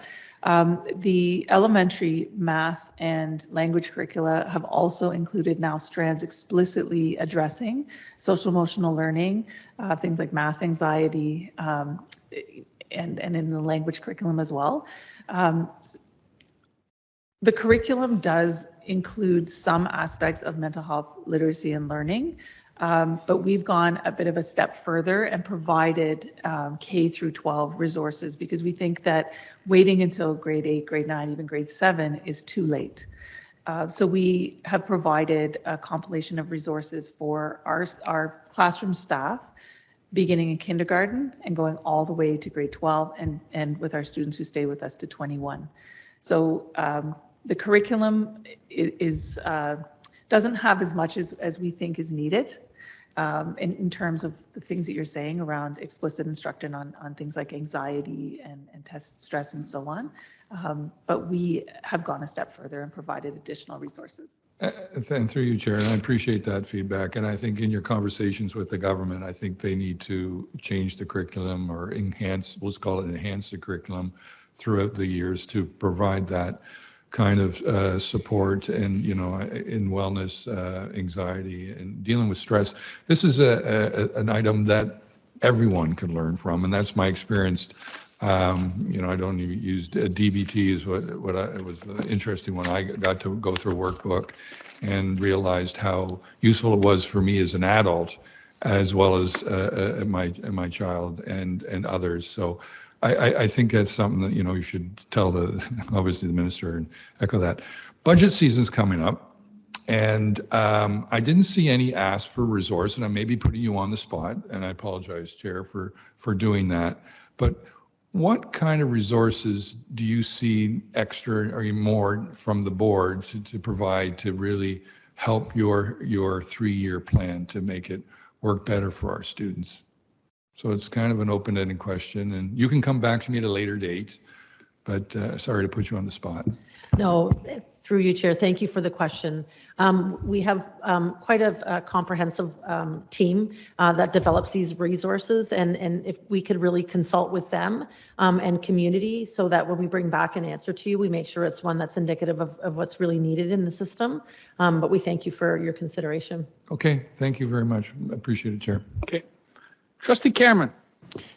The elementary math and language curricula have also included now strands explicitly addressing social emotional learning, things like math anxiety, and in the language curriculum as well. The curriculum does include some aspects of mental health literacy and learning, but we've gone a bit of a step further and provided K through 12 resources, because we think that waiting until grade 8, grade 9, even grade 7 is too late. So we have provided a compilation of resources for our classroom staff, beginning in kindergarten and going all the way to grade 12, and with our students who stay with us to 21. So the curriculum doesn't have as much as we think is needed in terms of the things that you're saying around explicit instruction on things like anxiety and test stress and so on. But we have gone a step further and provided additional resources. And through you, Chair, and I appreciate that feedback. And I think in your conversations with the government, I think they need to change the curriculum or enhance, let's call it enhance the curriculum throughout the years to provide that kind of support and, you know, in wellness, anxiety, and dealing with stress. This is an item that everyone can learn from, and that's my experience. You know, I don't even use DBT is what it was interesting when I got to go through a workbook and realized how useful it was for me as an adult, as well as my child and others. So I think that's something that, you know, you should tell obviously the minister and echo that. Budget season's coming up, and I didn't see any ask for resource, and I may be putting you on the spot, and I apologize, Chair, for doing that. But what kind of resources do you see extra or more from the board to provide to really help your 3-year plan to make it work better for our students? So it's kind of an open-ended question, and you can come back to me at a later date, but sorry to put you on the spot. No, through you, Chair, thank you for the question. We have quite a comprehensive team that develops these resources, and if we could really consult with them and community so that when we bring back an answer to you, we make sure it's one that's indicative of what's really needed in the system. But we thank you for your consideration. Okay, thank you very much. Appreciate it, Chair. Okay. Trustee Cameron.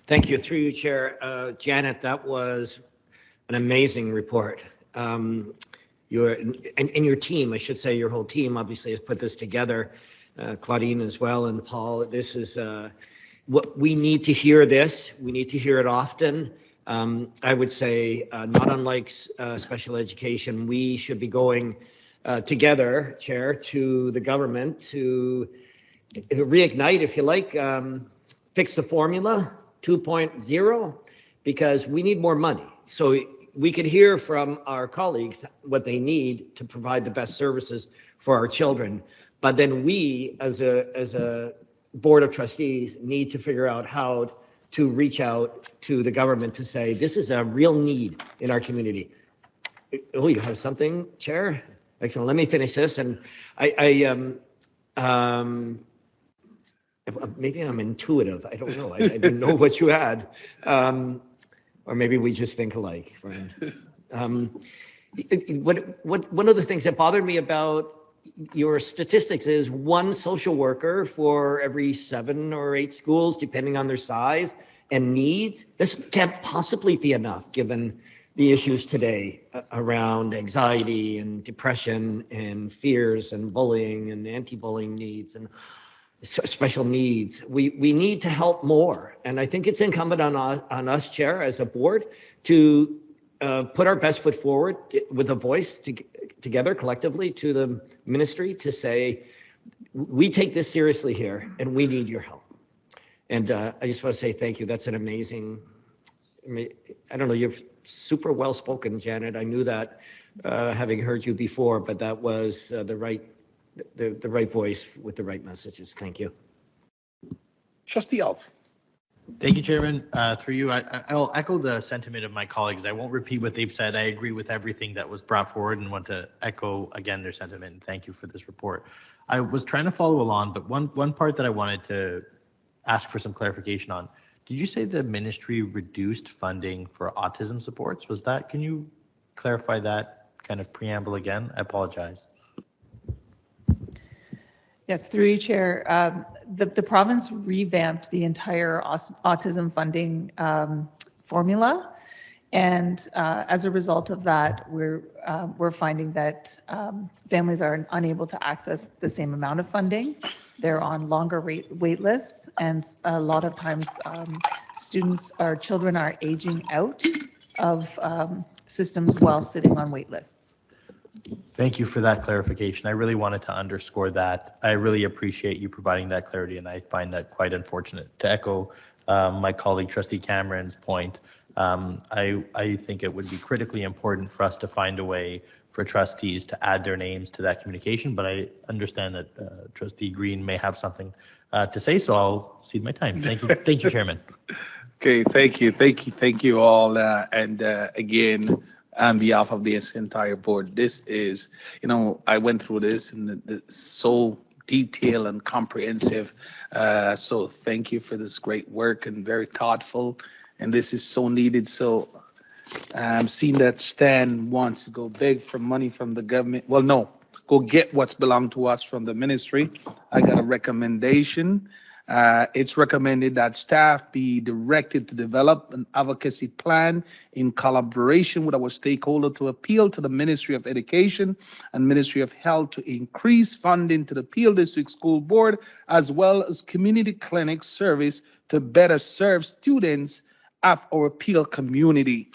Thank you. Through you, Chair. Janet, that was an amazing report. Your team, I should say, your whole team obviously has put this together. Claudine as well, and Paul. This is what we need to hear. This we need to hear it often. I would say, not unlike special education, we should be going together, Chair, to the government to reignite, if you like, fix the formula 2.0, because we need more money. So we could hear from our colleagues what they need to provide the best services for our children. But then we, as a board of trustees, need to figure out how to reach out to the government to say, this is a real need in our community. Oh, you have something, Chair? Excellent. Let me finish this. And maybe I'm intuitive. I don't know. I didn't know what you had. Or maybe we just think alike, friend. One of the things that bothered me about your statistics is one social worker for every 7 or 8 schools, depending on their size and needs. This can't possibly be enough given the issues today around anxiety and depression and fears and bullying and anti-bullying needs and special needs. We need to help more. And I think it's incumbent on us, Chair, as a board, to put our best foot forward with a voice together collectively to the ministry to say, we take this seriously here and we need your help. And I just want to say thank you. That's an amazing, I don't know, you're super well spoken, Janet. I knew that having heard you before, but that was the right voice with the right messages. Thank you. Trustee Alves. Thank you, Chairman. Through you, I'll echo the sentiment of my colleagues. I won't repeat what they've said. I agree with everything that was brought forward and want to echo again their sentiment. And thank you for this report. I was trying to follow along, but one part that I wanted to ask for some clarification on. Did you say the ministry reduced funding for autism supports? Was that? Can you clarify that kind of preamble again? I apologize. Yes, through you, Chair. The province revamped the entire autism funding formula, and as a result of that, we're finding that families are unable to access the same amount of funding. They're on longer wait lists, and a lot of times children are aging out of systems while sitting on wait lists. Thank you for that clarification. I really wanted to underscore that. I really appreciate you providing that clarity, and I find that quite unfortunate. To echo my colleague, Trustee Cameron's point, I think it would be critically important for us to find a way for trustees to add their names to that communication, but I understand that Trustee Green may have something to say, so I'll cede my time. Thank you. Thank you, Chairman. Okay, thank you all. And again, on behalf of the entire board, this is, I went through this and it's so detailed and comprehensive. So thank you for this great work and very thoughtful. And this is so needed. So I'm seeing that Stan wants to go beg for money from the government. Well, no, go get what's belonged to us from the ministry. I got a recommendation. It's recommended that staff be directed to develop an advocacy plan in collaboration with our stakeholder to appeal to the Ministry of Education and Ministry of Health to increase funding to the Peel District School Board, as well as community clinic service to better serve students of our Peel community.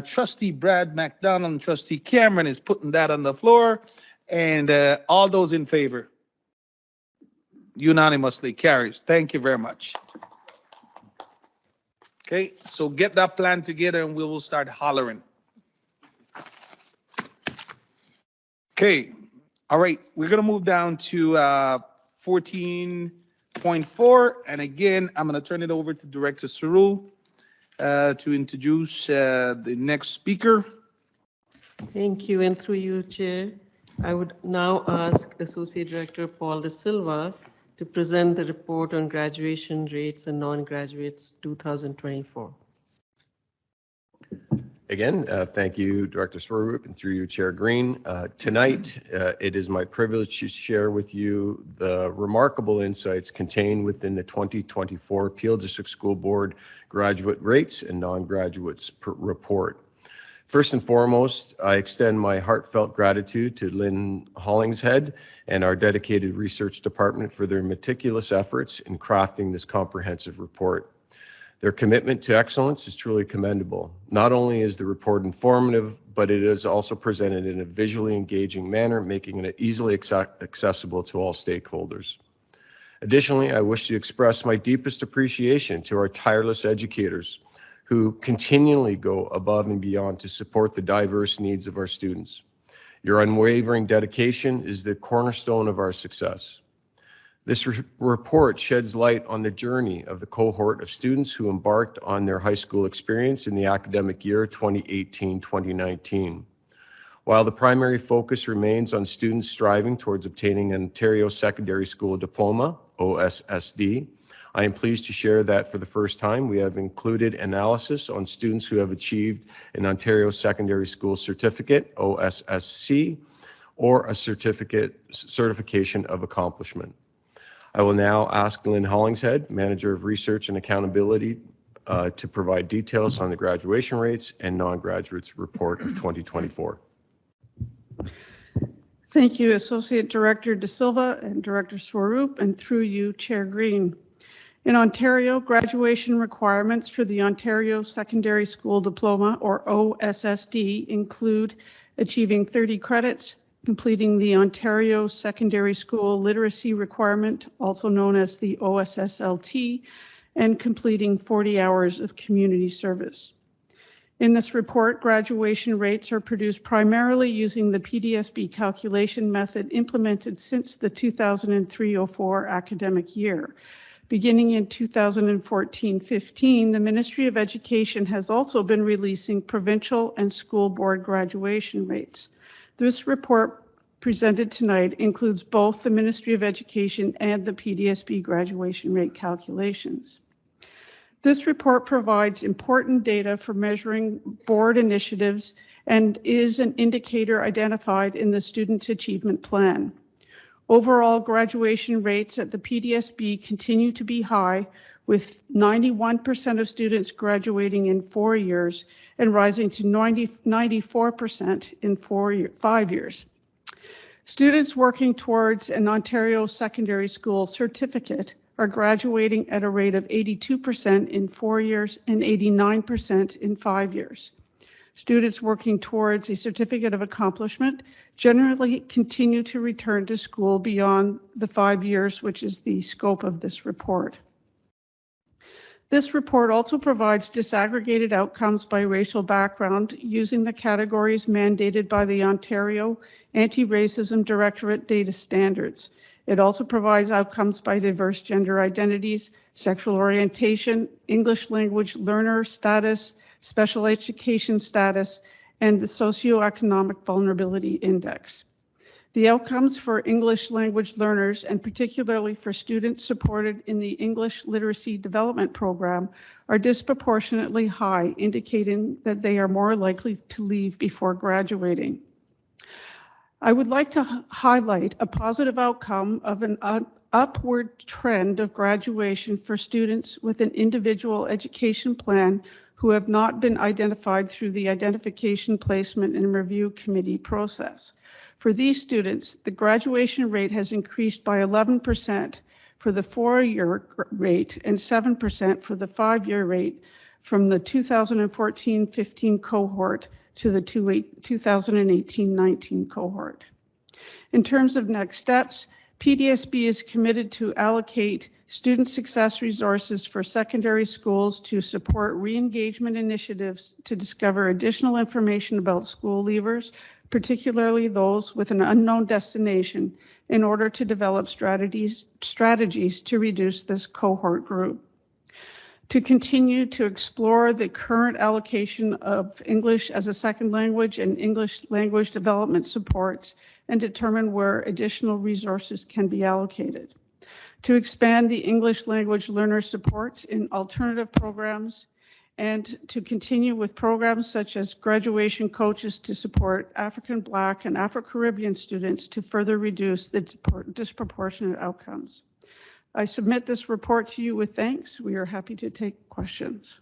Trustee Brad McDonald and Trustee Cameron is putting that on the floor, and all those in favor? Unanimously carries. Thank you very much. Okay, so get that plan together and we will start hollering. Okay, all right, we're gonna move down to 14.4, and again, I'm gonna turn it over to Director Sarul to introduce the next speaker. Thank you, and through you, Chair, I would now ask Associate Director Paul De Silva to present the report on graduation rates and non-graduates 2024. Again, thank you, Director Swaroop, and through you, Chair Green. Tonight, it is my privilege to share with you the remarkable insights contained within the 2024 Peel District School Board graduate rates and non-graduates report. First and foremost, I extend my heartfelt gratitude to Lynn Hollingshead and our dedicated research department for their meticulous efforts in crafting this comprehensive report. Their commitment to excellence is truly commendable. Not only is the report informative, but it is also presented in a visually engaging manner, making it easily accessible to all stakeholders. Additionally, I wish to express my deepest appreciation to our tireless educators who continually go above and beyond to support the diverse needs of our students. Your unwavering dedication is the cornerstone of our success. This report sheds light on the journey of the cohort of students who embarked on their high school experience in the academic year 2018-2019. While the primary focus remains on students striving towards obtaining an Ontario Secondary School Diploma, OSSD, I am pleased to share that for the first time we have included analysis on students who have achieved an Ontario Secondary School Certificate, OSSC, or a certification of accomplishment. I will now ask Lynn Hollingshead, Manager of Research and Accountability, to provide details on the graduation rates and non-graduates report of 2024. Thank you, Associate Director De Silva and Director Swaroop, and through you, Chair Green. In Ontario, graduation requirements for the Ontario Secondary School Diploma, or OSSD, include achieving 30 credits, completing the Ontario Secondary School Literacy Requirement, also known as the OSSLT, and completing 40 hours of community service. In this report, graduation rates are produced primarily using the PDSB calculation method implemented since the 2003-04 academic year. Beginning in 2014-15, the Ministry of Education has also been releasing provincial and school board graduation rates. This report presented tonight includes both the Ministry of Education and the PDSB graduation rate calculations. This report provides important data for measuring board initiatives and is an indicator identified in the Student Achievement Plan. Overall, graduation rates at the PDSB continue to be high, with 91% of students graduating in 4 years and rising to 94% in 5 years. Students working towards an Ontario Secondary School Certificate are graduating at a rate of 82% in 4 years and 89% in 5 years. Students working towards a Certificate of Accomplishment generally continue to return to school beyond the 5 years, which is the scope of this report. This report also provides disaggregated outcomes by racial background using the categories mandated by the Ontario Anti-Racism Directorate data standards. It also provides outcomes by diverse gender identities, sexual orientation, English language learner status, special education status, and the Socioeconomic Vulnerability Index. The outcomes for English language learners, and particularly for students supported in the English Literacy Development Program, are disproportionately high, indicating that they are more likely to leave before graduating. I would like to highlight a positive outcome of an upward trend of graduation for students with an individual education plan who have not been identified through the Identification, Placement, and Review Committee process. For these students, the graduation rate has increased by 11% for the 4-year rate and 7% for the 5-year rate from the 2014-15 cohort to the 2018-19 cohort. In terms of next steps, PDSB is committed to allocate student success resources for secondary schools to support re-engagement initiatives to discover additional information about school leavers, particularly those with an unknown destination, in order to develop strategies to reduce this cohort group. To continue to explore the current allocation of English as a second language and English language development supports and determine where additional resources can be allocated. To expand the English language learner supports in alternative programs, and to continue with programs such as graduation coaches to support African, Black, and Afro-Caribbean students to further reduce the disproportionate outcomes. I submit this report to you with thanks. We are happy to take questions.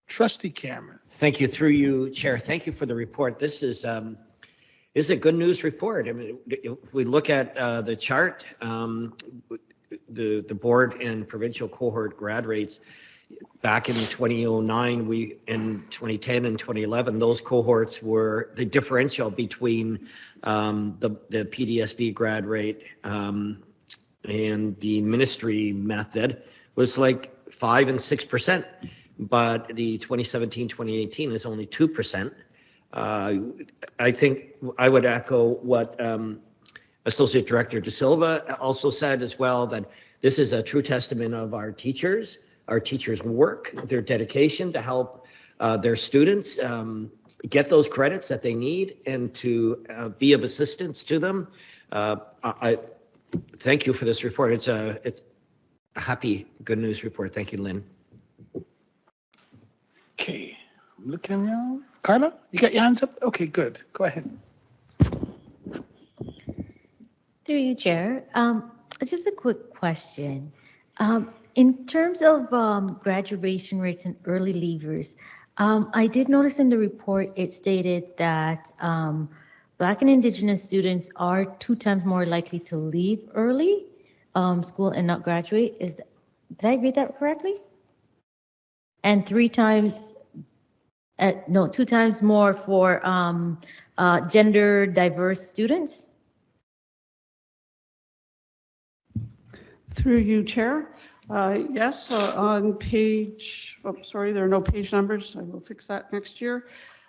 Trustee Cameron. Thank you. Through you, Chair. Thank you for the report. This is a good news report. I mean, if we look at the chart, the board and provincial cohort grad rates, back in 2009, in 2010 and 2011, those cohorts were the differential between the PDSB grad rate and the ministry method was like 5 and 6%, but the 2017, 2018 is only 2%. I think I would echo what Associate Director De Silva also said as well, that this is a true testament of our teachers' work, their dedication to help their students get those credits that they need and to be of assistance to them. I thank you for this report. It's a happy, good news report. Thank you, Lynn. Okay, I'm looking around. Carla, you got your hands up? Okay, good. Go ahead. Through you, Chair. Just a quick question. In terms of graduation rates and early leavers, I did notice in the report it stated that Black and Indigenous students are 2 times more likely to leave early school and not graduate. Did I read that correctly? And 2 times more for gender diverse students? Through you, Chair. Yes, on page, there are no page numbers. I will fix that next year.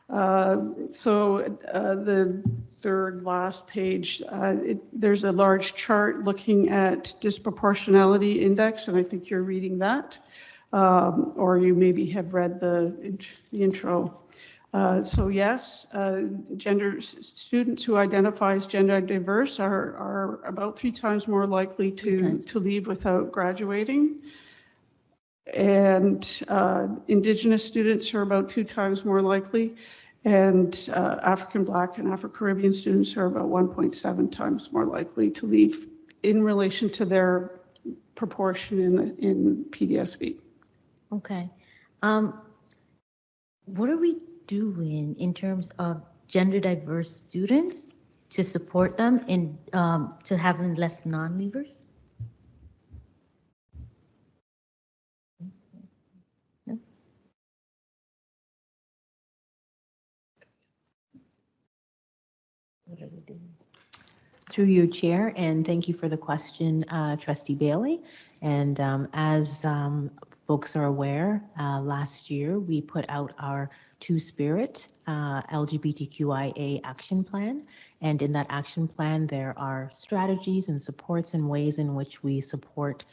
The third last page, there's a large chart looking at disproportionality index, and I think you're reading that, or you maybe have read the intro. Yes, students who identify as gender diverse are about 3 times more likely to leave without graduating. And Indigenous students are about 2 times more likely. And African, Black, and Afro-Caribbean students are about 1.7 times more likely to leave in relation to their proportion in PDSB. Okay. What are we doing in terms of gender diverse students to support them in to having less non-leavers? No? What are we doing? Through your chair, and thank you for the question, Trustee Bailey. And as folks are aware, last year we put out our Two-Spirit LGBTQIA action plan. And in that action plan, there are strategies and supports and ways in which we support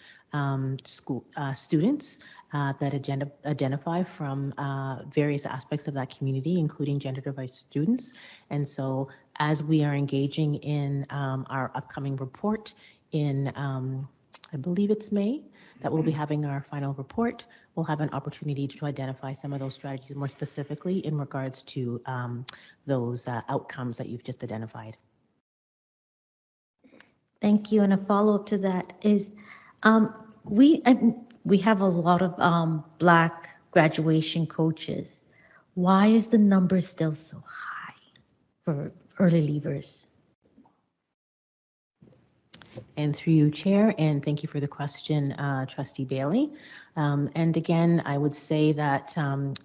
students that identify from various aspects of that community, including gender diverse students. And so as we are engaging in our upcoming report in, I believe it's May, that we'll be having our final report, we'll have an opportunity to identify some of those strategies more specifically in regards to those outcomes that you've just identified. Thank you. And a follow-up to that is we have a lot of Black graduation coaches. Why is the number still so high for early leavers? And through you, Chair, and thank you for the question, Trustee Bailey. And again, I would say that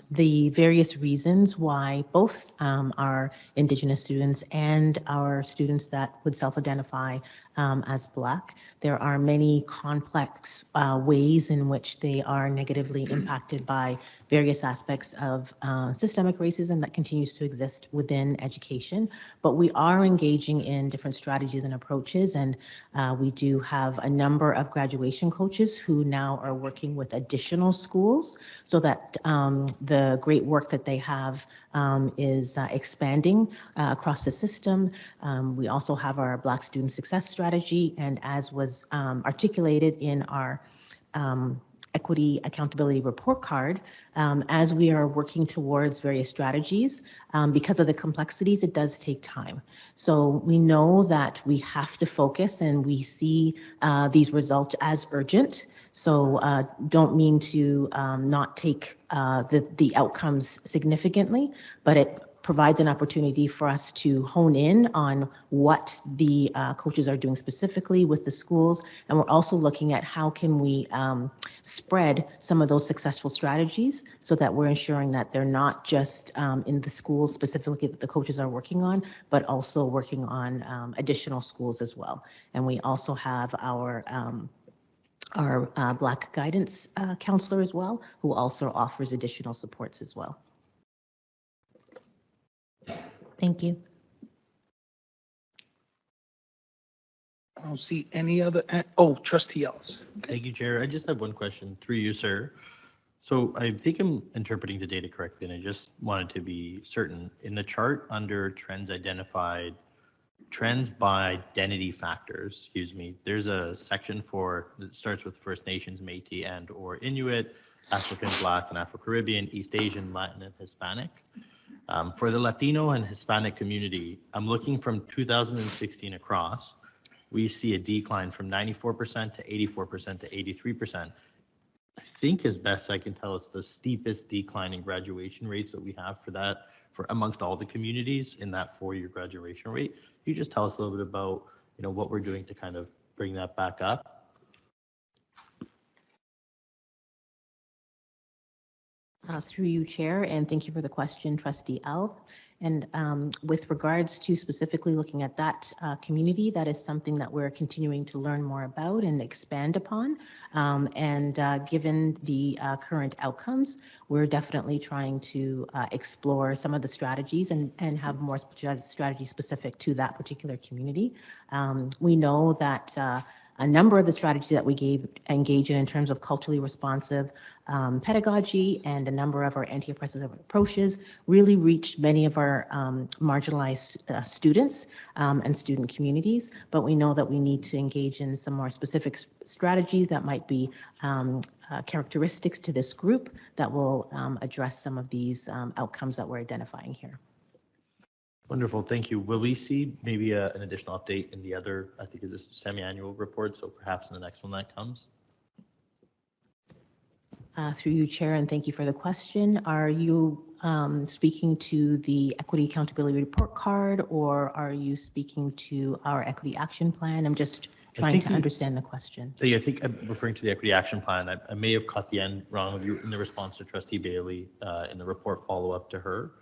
the various reasons why both our Indigenous students and our students that would self-identify as Black, there are many complex ways in which they are negatively impacted by various aspects of systemic racism that continues to exist within education. But we are engaging in different strategies and approaches, and we do have a number of graduation coaches who now are working with additional schools so that the great work that they have is expanding across the system. We also have our Black Student Success Strategy, and as was articulated in our Equity Accountability Report Card, as we are working towards various strategies, because of the complexities, it does take time. So we know that we have to focus, and we see these results as urgent. So don't mean to not take the outcomes significantly, but provides an opportunity for us to hone in on what the coaches are doing specifically with the schools. And we're also looking at how can we spread some of those successful strategies so that we're ensuring that they're not just in the schools specifically that the coaches are working on, but also working on additional schools as well. And we also have our Black guidance counselor as well, who also offers additional supports as well. Thank you. I don't see any other, oh, Trustee Ellis. Thank you, Chair. I just have one question through you, sir. So I think I'm interpreting the data correctly, and I just wanted to be certain. In the chart under trends identified, trends by identity factors, excuse me, there's a section that starts with First Nations, Métis, and or Inuit, African, Black, and Afro-Caribbean, East Asian, Latin, and Hispanic. For the Latino and Hispanic community, I'm looking from 2016 across. We see a decline from 94% to 84% to 83%. I think, as best I can tell, it's the steepest decline in graduation rates that we have for amongst all the communities in that 4-year graduation rate. Can you just tell us a little bit about, what we're doing to kind of bring that back up? Through you, Chair, and thank you for the question, Trustee Alf. And with regards to specifically looking at that community, that is something that we're continuing to learn more about and expand upon. Given the current outcomes, we're definitely trying to explore some of the strategies and have more strategies specific to that particular community. We know that a number of the strategies that we engage in terms of culturally responsive pedagogy and a number of our anti-oppressive approaches really reach many of our marginalized students and student communities, but we know that we need to engage in some more specific strategies that might be characteristics to this group that will address some of these outcomes that we're identifying here. Wonderful, thank you. Will we see maybe an additional update in the other, I think is this semi-annual report, so perhaps in the next one that comes? Through you, Chair, and thank you for the question. Are you speaking to the Equity Accountability Report Card, or are you speaking to our Equity Action Plan? I'm just trying to understand the question. So yeah, I think I'm referring to the Equity Action Plan. I may have caught the end wrong in the response to Trustee Bailey in the report follow-up to her.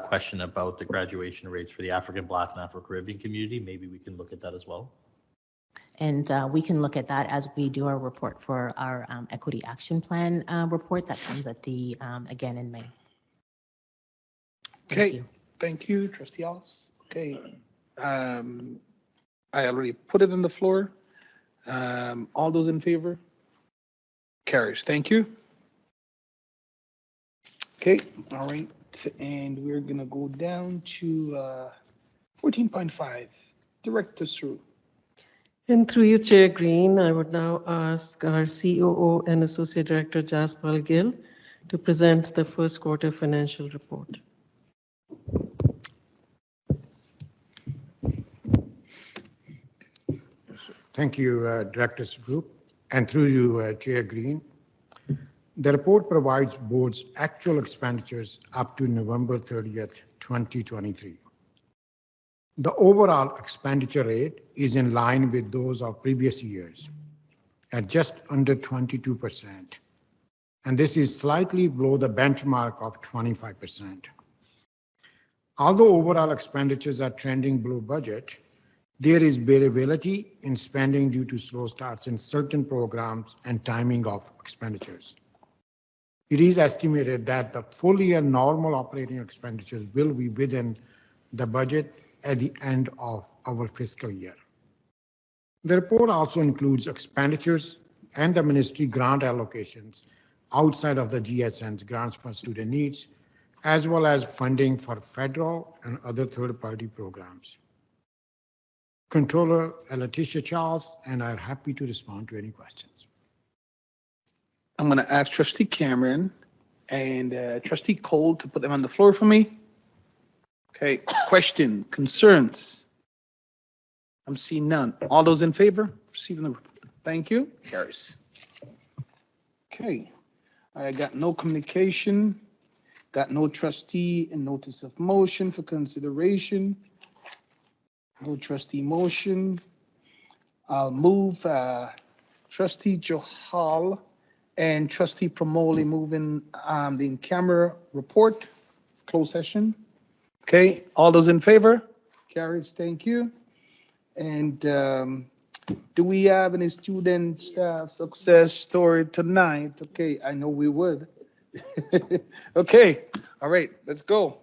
Question about the graduation rates for the African, Black, and Afro-Caribbean community. Maybe we can look at that as well. And we can look at that as we do our report for our Equity Action Plan report that comes at the, again, in May. Okay, thank you, Trustee Ellis. Okay, I already put it on the floor. All those in favor? Carries, thank you. Okay, all right. And we're gonna go down to 14.5, Director Sru. And through you, Chair Green, I would now ask our COO and Associate Director Jaspal Gill to present the first quarter financial report. Thank you, Directors Group, and through you, Chair Green. The report provides board's actual expenditures up to November 30th, 2023. The overall expenditure rate is in line with those of previous years at just under 22%, and this is slightly below the benchmark of 25%. Although overall expenditures are trending below budget, there is variability in spending due to slow starts in certain programs and timing of expenditures. It is estimated that the full year normal operating expenditures will be within the budget at the end of our fiscal year. The report also includes expenditures and the ministry grant allocations outside of the GSN's grants for student needs, as well as funding for federal and other third-party programs. Controller Letitia Charles and I are happy to respond to any questions. I'm going to ask Trustee Cameron and Trustee Cole to put them on the floor for me. Okay, question, concerns? I'm seeing none. All those in favor? Receiving the report. Thank you. Carries. Okay, I got no communication. Got no trustee and notice of motion for consideration. No trustee motion. I'll move trustee Johal and trustee Promoli moving the in-camera report, closed session. Okay, all those in favor? Carries, thank you. And do we have any student staff success story tonight? Okay, I know we would. Okay, all right, let's go.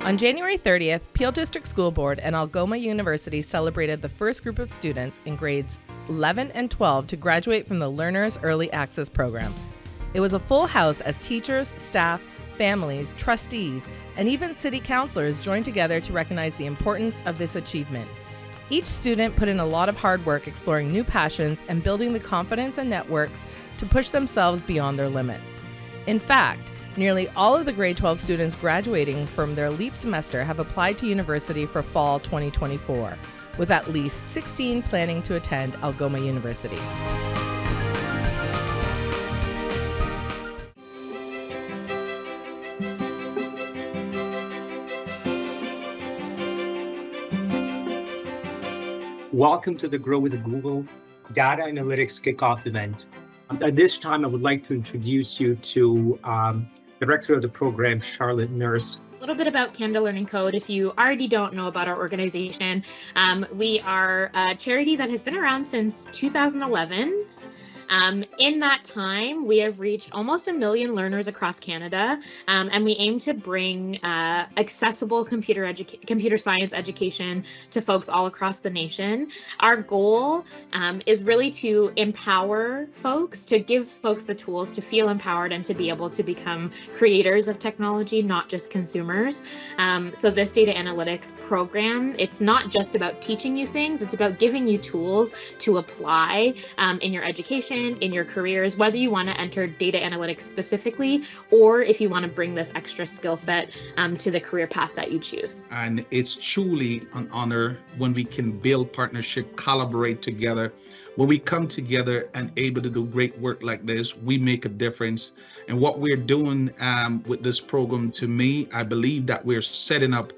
On January 30th, Peel District School Board and Algoma University celebrated the first group of students in grades 11 and 12 to graduate from the Learners Early Access Program. It was a full house as teachers, staff, families, trustees, and even city councilors joined together to recognize the importance of this achievement. Each student put in a lot of hard work exploring new passions and building the confidence and networks to push themselves beyond their limits. In fact, nearly all of the grade 12 students graduating from their LEAP semester have applied to university for fall 2024, with at least 16 planning to attend Algoma University. Welcome to the Grow with Google Data Analytics Kickoff event. At this time, I would like to introduce you to Director of the program, Charlotte Nurse. A little bit about Canada Learning Code. If you already don't know about our organization, we are a charity that has been around since 2011. In that time, we have reached almost 1 million learners across Canada, and we aim to bring accessible computer science education to folks all across the nation. Our goal is really to empower folks, to give folks the tools to feel empowered and to be able to become creators of technology, not just consumers. So this data analytics program, it's not just about teaching you things, it's about giving you tools to apply in your education, in your careers, whether you want to enter data analytics specifically, or if you want to bring this extra skill set to the career path that you choose. And it's truly an honor when we can build partnership, collaborate together. When we come together and able to do great work like this, we make a difference. And what we're doing with this program, to me, I believe that we're setting up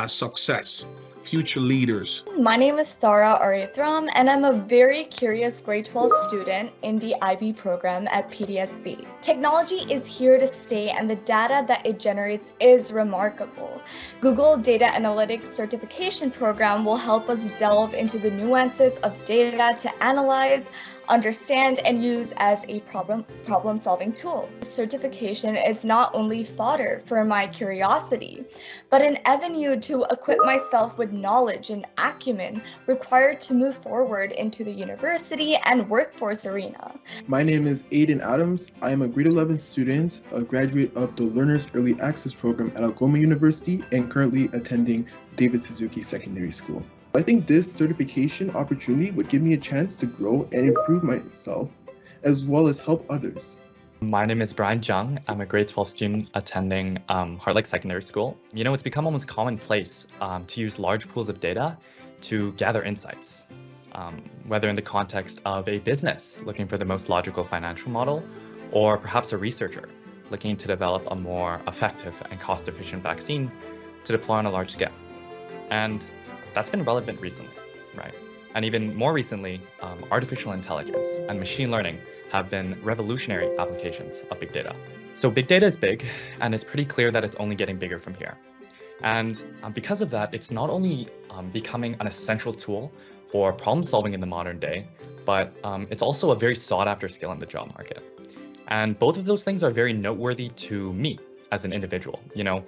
success, future leaders. My name is Thara Arithram, and I'm a very curious grade 12 student in the IB program at PDSB. Technology is here to stay, and the data that it generates is remarkable. Google Data Analytics Certification Program will help us delve into the nuances of data to analyze, understand, and use as a problem-solving tool. Certification is not only fodder for my curiosity, but an avenue to equip myself with knowledge and acumen required to move forward into the university and workforce arena. My name is Aiden Adams. I am a grade 11 student, a graduate of the Learners Early Access Program at Algoma University, and currently attending David Suzuki Secondary School. I think this certification opportunity would give me a chance to grow and improve myself, as well as help others. My name is Brian Jung. I'm a grade 12 student attending Heart Lake Secondary School. You know, it's become almost commonplace to use large pools of data to gather insights, whether in the context of a business looking for the most logical financial model, or perhaps a researcher looking to develop a more effective and cost-efficient vaccine to deploy on a large scale. And that's been relevant recently, right? And even more recently, artificial intelligence and machine learning have been revolutionary applications of big data. So big data is big, and it's pretty clear that it's only getting bigger from here. And because of that, it's not only becoming an essential tool for problem solving in the modern day, but it's also a very sought after skill in the job market. And both of those things are very noteworthy to me as an individual. You know,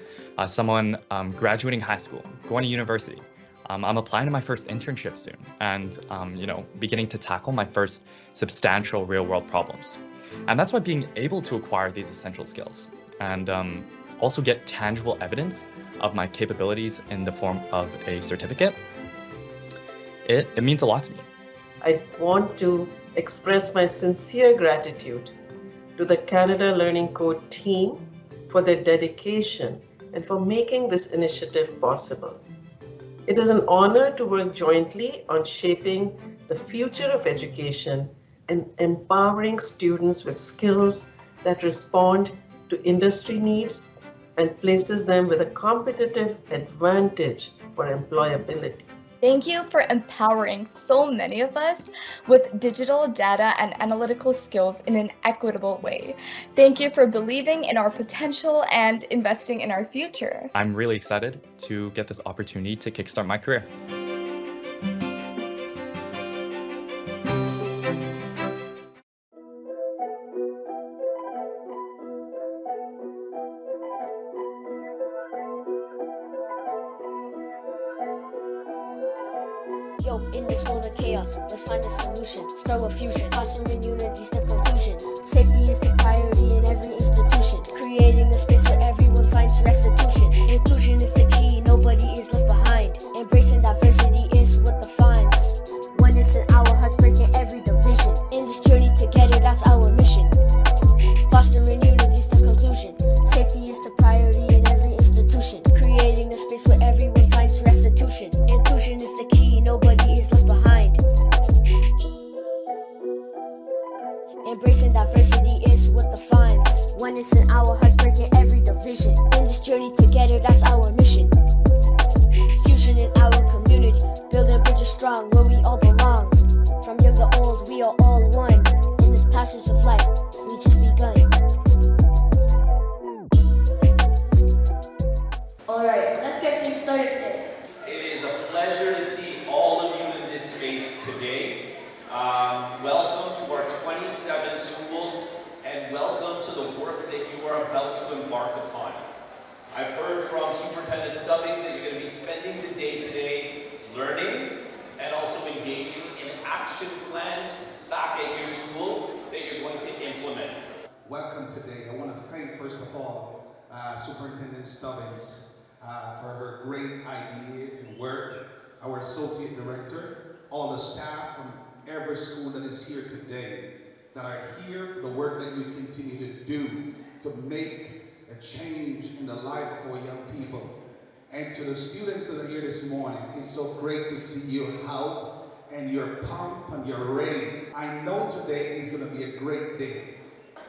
someone graduating high school, going to university. I'm applying to my first internship soon and, you know, beginning to tackle my first substantial real world problems. And that's why being able to acquire these essential skills and also get tangible evidence of my capabilities in the form of a certificate, it means a lot to me. I want to express my sincere gratitude to the Canada Learning Code team for their dedication and for making this initiative possible. It is an honor to work jointly on shaping the future of education and empowering students with skills that respond to industry needs and places them with a competitive advantage for employability. Thank you for empowering so many of us with digital data and analytical skills in an equitable way. Thank you for believing in our potential and investing in our future. I'm really excited to get this opportunity to kickstart my career. Yo, in this world of chaos, let's find a solution. Start with fusion, fostering unity, step conclusion. Safety is the priority in every institution. Creating a space where everyone finds restitution. Inclusion is the key, nobody is left behind. Embracing diversity is what defines. Oneness in our hearts, breaking every division. In this journey together, that's our mission. Fostering unity is the conclusion. Safety is the priority in every institution. Creating a space where everyone finds restitution. Inclusion is the key, nobody is left behind. Embracing diversity is what defines. Oneness in our hearts, breaking every division. In this journey together, that's our mission. Fusion in our community, building bridges strong where we all belong. From young to old, we are all one. In this passage of life, we just begun. Alright, let's get things started today. It is a pleasure to see all of you in this space today. Welcome to our 27 schools and welcome to the work that you are about to embark upon. I've heard from Superintendent Stubbings that you're going to be spending the day today learning and also engaging in action plans back at your schools that you're going to implement. Welcome today. I want to thank, first of all, Superintendent Stubbings for her great idea and work, our Associate Director, all the staff from every school that is here today, that are here for the work that you continue to do to make a change in the life of our young people. And to the students that are here this morning, it's so great to see you out and you're pumped and you're ready. I know today is going to be a great day.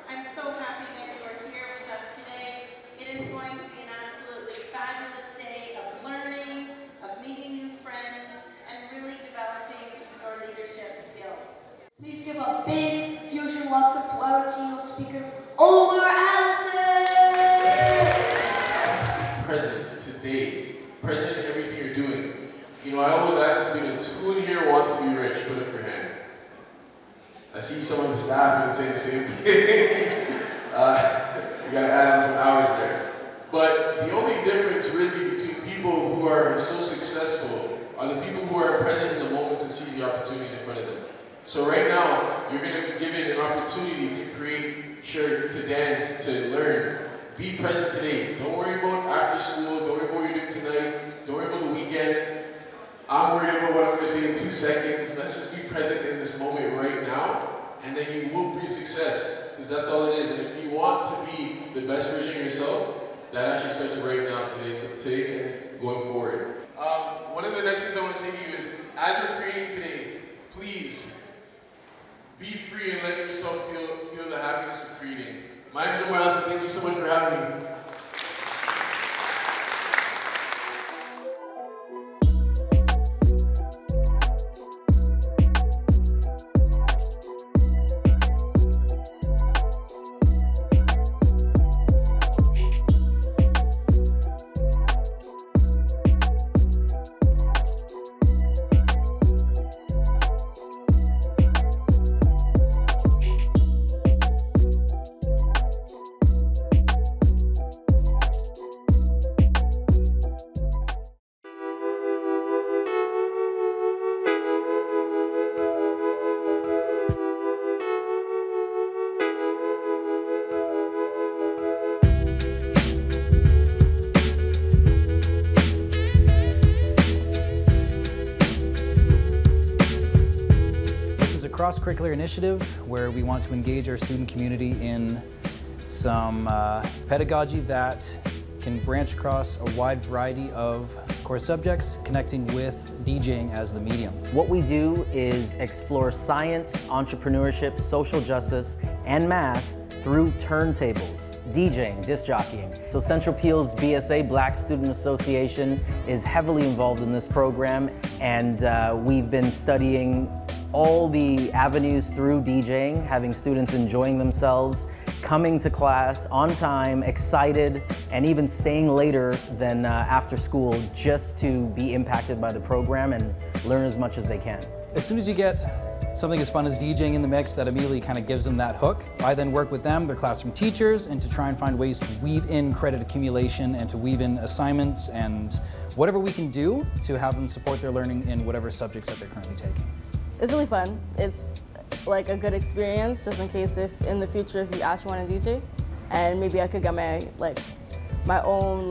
I'm so happy that you are here with us today. It is going to be an absolutely fabulous day of learning, of meeting new friends, and really developing your leadership skills. Please give a big Fusion welcome to our keynote speaker, Omar Allison! Present today, present in everything you're doing. You know, I always ask the students, who in here wants to be rich? Put up your hand. I see some of the staff saying the same thing. You gotta add on some hours there. But the only difference really between people who are so successful are the people who are present in the moments and seize the opportunities in front of them. So right now, you're gonna be given an opportunity to create shirts, to dance, to learn. Be present today. Don't worry about after school, don't worry about what you're doing tonight, don't worry about the weekend. I'm worried about what I'm gonna say in 2 seconds. Let's just be present in this moment right now, and then you will be success, because that's all it is. And if you want to be the best version of yourself, that actually starts right now, today and going forward. One of the next things I want to say to you is, as we're creating today, please be free and let yourself feel the happiness of creating. My name is Omar Allison. Thank you so much for having me. Cross-curricular initiative where we want to engage our student community in some pedagogy that can branch across a wide variety of core subjects, connecting with DJing as the medium. What we do is explore science, entrepreneurship, social justice, and math through turntables, DJing, disc jockeying. So Central Peel's BSA, Black Student Association, is heavily involved in this program, and we've been studying all the avenues through DJing, having students enjoying themselves, coming to class on time, excited, and even staying later than after school just to be impacted by the program and learn as much as they can. As soon as you get something as fun as DJing in the mix, that immediately kind of gives them that hook. I then work with them, their classroom teachers, and to try and find ways to weave in credit accumulation and to weave in assignments and whatever we can do to have them support their learning in whatever subjects that they're currently taking. It's really fun. It's like a good experience, just in case if in the future if you actually want to DJ, and maybe I could get my own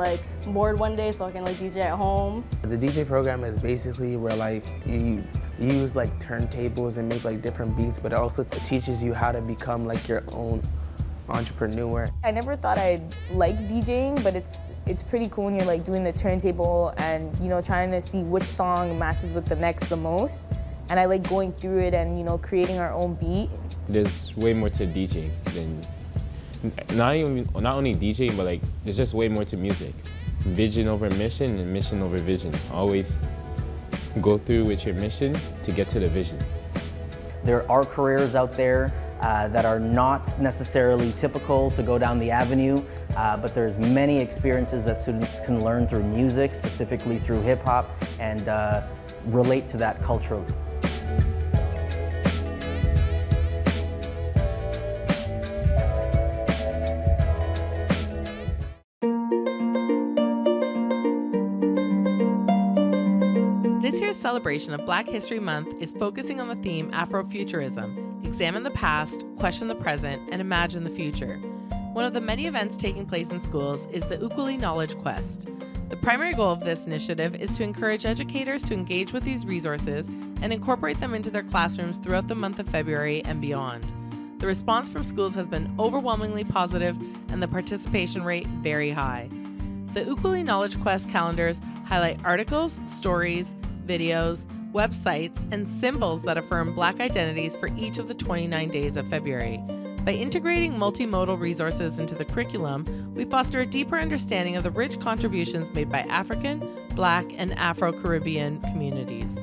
board one day so I can DJ at home. The DJ program is basically where you use turntables and make different beats, but it also teaches you how to become your own entrepreneur. I never thought I'd like DJing, but it's pretty cool when you're doing the turntable and trying to see which song matches with the next the most. And I like going through it and creating our own beat. There's way more to DJing than not only DJing, but there's just way more to music. Vision over mission and mission over vision. Always go through with your mission to get to the vision. There are careers out there that are not necessarily typical to go down the avenue, but there's many experiences that students can learn through music, specifically through hip hop, and relate to that culturally. This year's celebration of Black History Month is focusing on the theme Afrofuturism. Examine the past, question the present, and imagine the future. One of the many events taking place in schools is the Ukuli Knowledge Quest. The primary goal of this initiative is to encourage educators to engage with these resources and incorporate them into their classrooms throughout the month of February and beyond. The response from schools has been overwhelmingly positive and the participation rate very high. The Ukuli Knowledge Quest calendars highlight articles, stories, videos, websites, and symbols that affirm Black identities for each of the 29 days of February. By integrating multimodal resources into the curriculum, we foster a deeper understanding of the rich contributions made by African, Black, and Afro-Caribbean communities.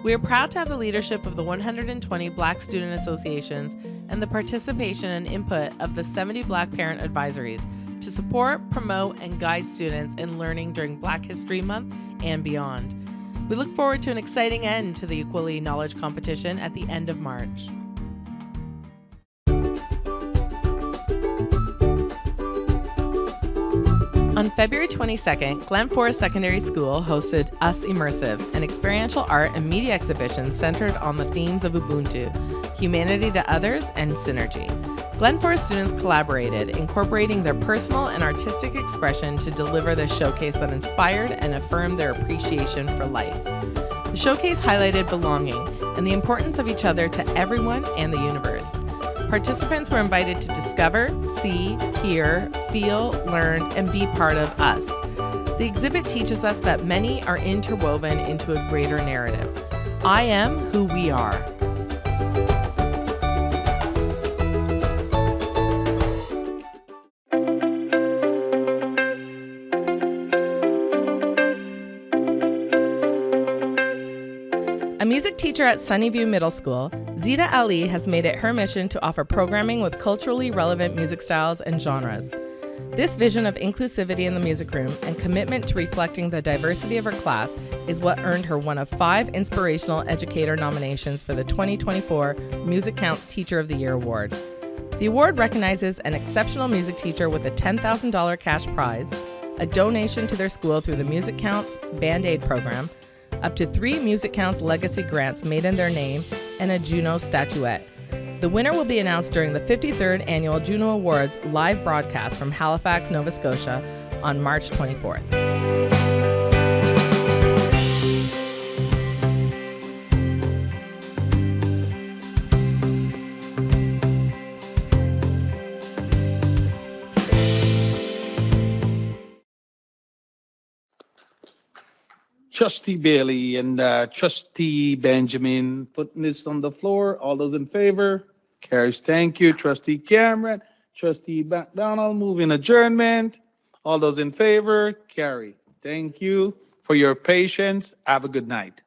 We are proud to have the leadership of the 120 Black student associations and the participation and input of the 70 Black parent advisories to support, promote, and guide students in learning during Black History Month and beyond. We look forward to an exciting end to the Ukuli Knowledge Competition at the end of March. On February 22nd, Glen Forest Secondary School hosted Us Immersive, an experiential art and media exhibition centered on the themes of Ubuntu, humanity to others, and synergy. Glen Forest students collaborated, incorporating their personal and artistic expression to deliver the showcase that inspired and affirmed their appreciation for life. The showcase highlighted belonging and the importance of each other to everyone and the universe. Participants were invited to discover, see, hear, feel, learn, and be part of us. The exhibit teaches us that many are interwoven into a greater narrative. I am who we are. A music teacher at Sunnyview Middle School, Zita Ali has made it her mission to offer programming with culturally relevant music styles and genres. This vision of inclusivity in the music room and commitment to reflecting the diversity of her class is what earned her one of 5 Inspirational Educator nominations for the 2024 Music Counts Teacher of the Year Award. The award recognizes an exceptional music teacher with a $10,000 cash prize, a donation to their school through the Music Counts Band-Aid program, up to 3 Music Counts Legacy grants made in their name, and a Juno statuette. The winner will be announced during the 53rd Annual Juno Awards live broadcast from Halifax, Nova Scotia on March 24th. Trustee Bailey and Trustee Benjamin putting this on the floor. All those in favor? Carries. Thank you. Trustee Cameron, Trustee McDonald, moving adjournment. All those in favor? Carry. Thank you for your patience. Have a good night.